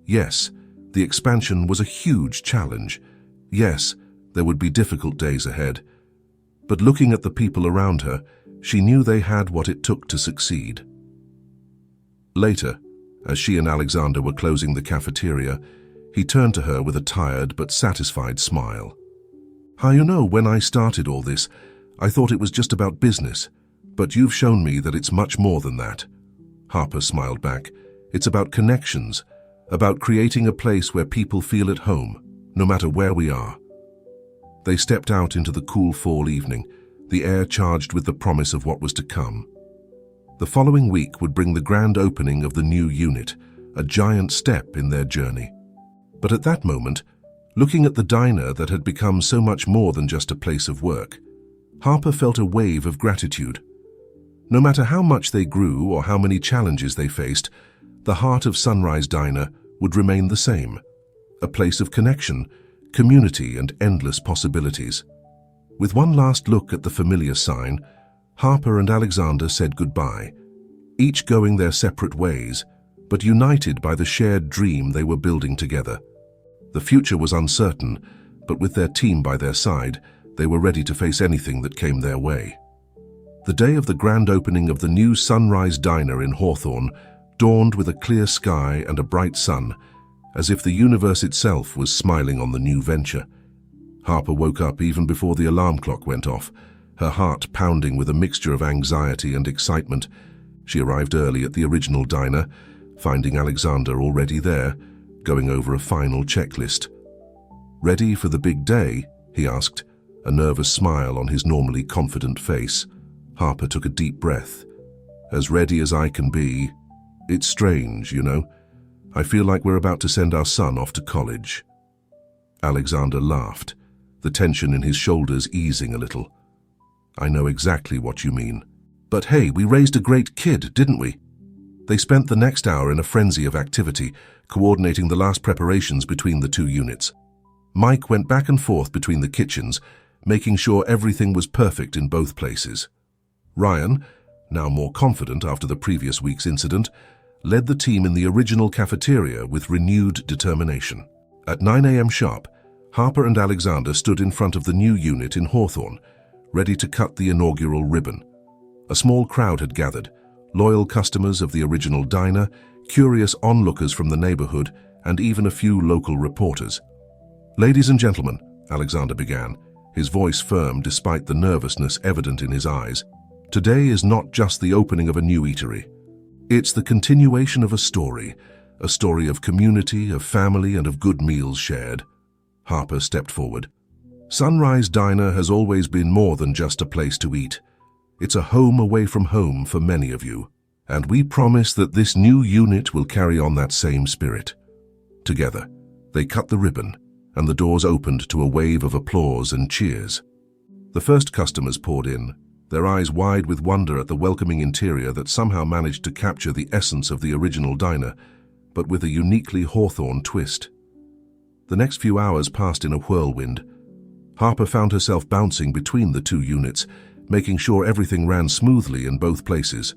Yes, the expansion was a huge challenge. Yes, there would be difficult days ahead. But looking at the people around her, she knew they had what it took to succeed. Later, as she and Alexander were closing the cafeteria, he turned to her with a tired but satisfied smile. You know, when I started all this, I thought it was just about business, but you've shown me that it's much more than that." Harper smiled back. "It's about connections, about creating a place where people feel at home, no matter where we are." They stepped out into the cool fall evening, the air charged with the promise of what was to come. The following week would bring the grand opening of the new unit, a giant step in their journey. But at that moment, looking at the diner that had become so much more than just a place of work, Harper felt a wave of gratitude. No matter how much they grew or how many challenges they faced, the heart of Sunrise Diner would remain the same, a place of connection, community, and endless possibilities. With one last look at the familiar sign, Harper and Alexander said goodbye, each going their separate ways, but united by the shared dream they were building together. The future was uncertain, but with their team by their side, they were ready to face anything that came their way. The day of the grand opening of the new Sunrise Diner in Hawthorne dawned with a clear sky and a bright sun, as if the universe itself was smiling on the new venture. Harper woke up even before the alarm clock went off, her heart pounding with a mixture of anxiety and excitement. She arrived early at the original diner, finding Alexander already there, going over a final checklist. "Ready for the big day?" he asked, a nervous smile on his normally confident face. Harper took a deep breath. "As ready as I can be. It's strange, you know. I feel like we're about to send our son off to college." Alexander laughed. the tension in his shoulders easing a little. "I know exactly what you mean. But hey, we raised a great kid, didn't we?" They spent the next hour in a frenzy of activity, coordinating the last preparations between the two units. Mike went back and forth between the kitchens, making sure everything was perfect in both places. Ryan, now more confident after the previous week's incident, led the team in the original cafeteria with renewed determination. At 9 a.m. sharp, Harper and Alexander stood in front of the new unit in Hawthorne, ready to cut the inaugural ribbon. A small crowd had gathered, loyal customers of the original diner, curious onlookers from the neighborhood, and even a few local reporters. "Ladies and gentlemen," Alexander began, his voice firm despite the nervousness evident in his eyes, "today is not just the opening of a new eatery. It's the continuation of a story of community, of family, and of good meals shared." Harper stepped forward. "Sunrise Diner has always been more than just a place to eat. It's a home away from home for many of you, and we promise that this new unit will carry on that same spirit." Together, they cut the ribbon, and the doors opened to a wave of applause and cheers. The first customers poured in, their eyes wide with wonder at the welcoming interior that somehow managed to capture the essence of the original diner, but with a uniquely Hawthorne twist. The next few hours passed in a whirlwind. Harper found herself bouncing between the two units, making sure everything ran smoothly in both places.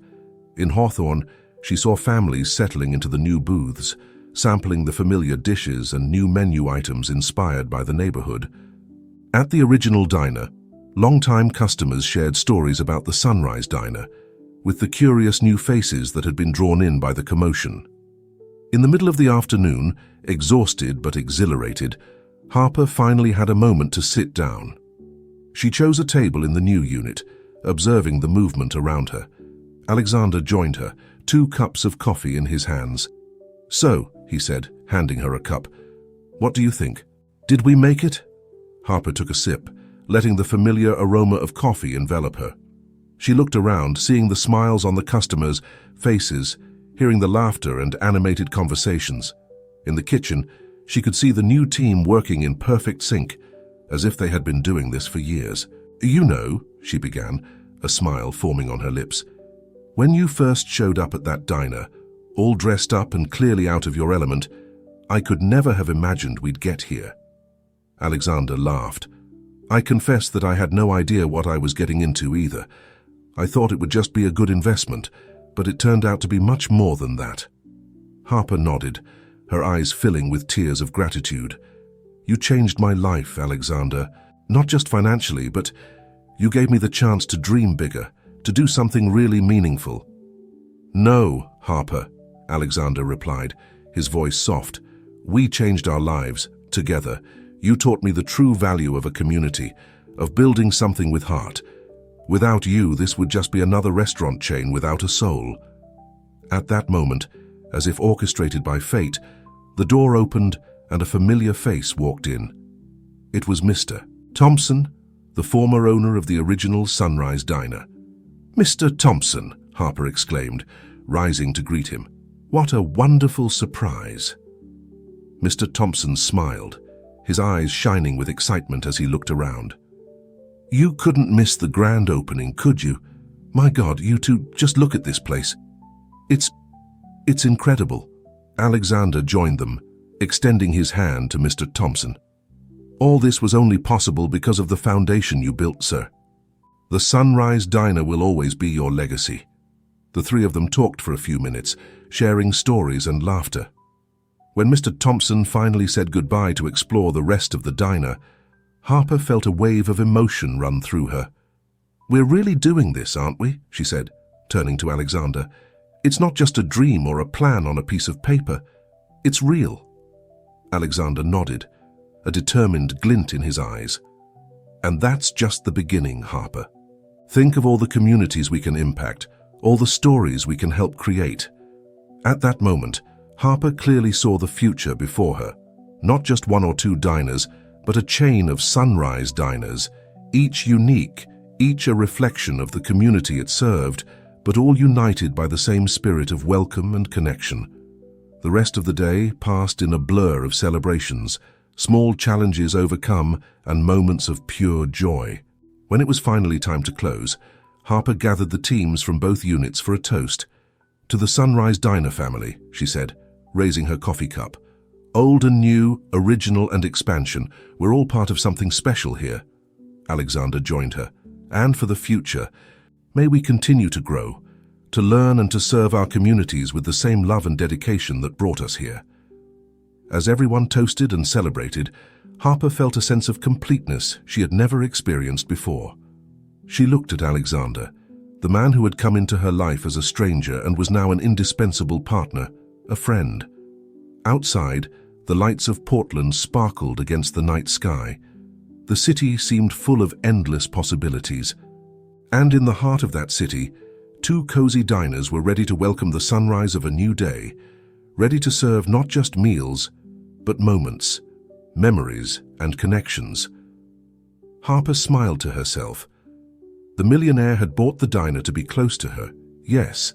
In Hawthorne, she saw families settling into the new booths, sampling the familiar dishes and new menu items inspired by the neighborhood. At the original diner, long-time customers shared stories about the Sunrise Diner, with the curious new faces that had been drawn in by the commotion. In the middle of the afternoon, exhausted but exhilarated, Harper finally had a moment to sit down. She chose a table in the new unit, observing the movement around her. Alexander joined her, 2 cups of coffee in his hands. "So," he said, handing her a cup, "what do you think? Did we make it?" Harper took a sip, letting the familiar aroma of coffee envelop her. She looked around, seeing the smiles on the customers' faces, hearing the laughter and animated conversations. In the kitchen, she could see the new team working in perfect sync, as if they had been doing this for years. "You know," she began, a smile forming on her lips, "when you first showed up at that diner, all dressed up and clearly out of your element, I could never have imagined we'd get here." Alexander laughed. "I confess that I had no idea what I was getting into either. I thought it would just be a good investment, but it turned out to be much more than that." Harper nodded, her eyes filling with tears of gratitude. "You changed my life, Alexander. Not just financially, but you gave me the chance to dream bigger, to do something really meaningful." "No, Harper," Alexander replied, his voice soft. "We changed our lives, together. You taught me the true value of a community, of building something with heart. Without you, this would just be another restaurant chain without a soul." At that moment, as if orchestrated by fate, the door opened and a familiar face walked in. It was Mr. Thompson, the former owner of the original Sunrise Diner. "Mr. Thompson," Harper exclaimed, rising to greet him. "What a wonderful surprise." Mr. Thompson smiled, his eyes shining with excitement as he looked around. "You couldn't miss the grand opening, could you? My God, you two, just look at this place. It's incredible." Alexander joined them, extending his hand to Mr. Thompson. "All this was only possible because of the foundation you built, sir. The Sunrise Diner will always be your legacy." The three of them talked for a few minutes, sharing stories and laughter. When Mr. Thompson finally said goodbye to explore the rest of the diner, Harper felt a wave of emotion run through her. "We're really doing this, aren't we?" she said, turning to Alexander. "It's not just a dream or a plan on a piece of paper. It's real." Alexander nodded, a determined glint in his eyes. "And that's just the beginning, Harper. Think of all the communities we can impact, all the stories we can help create." At that moment, Harper clearly saw the future before her. Not just 1 or 2 diners, but a chain of Sunrise Diners, each unique, each a reflection of the community it served, but all united by the same spirit of welcome and connection. The rest of the day passed in a blur of celebrations, small challenges overcome, and moments of pure joy. When it was finally time to close, Harper gathered the teams from both units for a toast. "To the Sunrise Diner family," she said, raising her coffee cup. "Old and new, original and expansion, we're all part of something special here." Alexander joined her. "And for the future, may we continue to grow, to learn and to serve our communities with the same love and dedication that brought us here." As everyone toasted and celebrated, Harper felt a sense of completeness she had never experienced before. She looked at Alexander, the man who had come into her life as a stranger and was now an indispensable partner, a friend. Outside, the lights of Portland sparkled against the night sky. The city seemed full of endless possibilities. And in the heart of that city, two cozy diners were ready to welcome the sunrise of a new day, ready to serve not just meals, but moments, memories, and connections. Harper smiled to herself. The millionaire had bought the diner to be close to her, yes,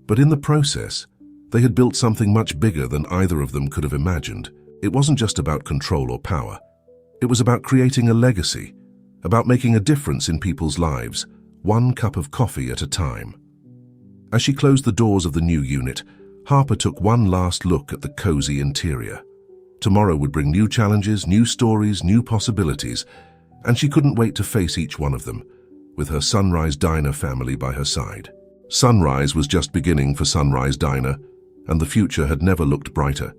but in the process, they had built something much bigger than either of them could have imagined. It wasn't just about control or power. It was about creating a legacy, about making a difference in people's lives, one cup of coffee at a time. As she closed the doors of the new unit, Harper took one last look at the cozy interior. Tomorrow would bring new challenges, new stories, new possibilities, and she couldn't wait to face each one of them, with her Sunrise Diner family by her side. Sunrise was just beginning for Sunrise Diner, and the future had never looked brighter.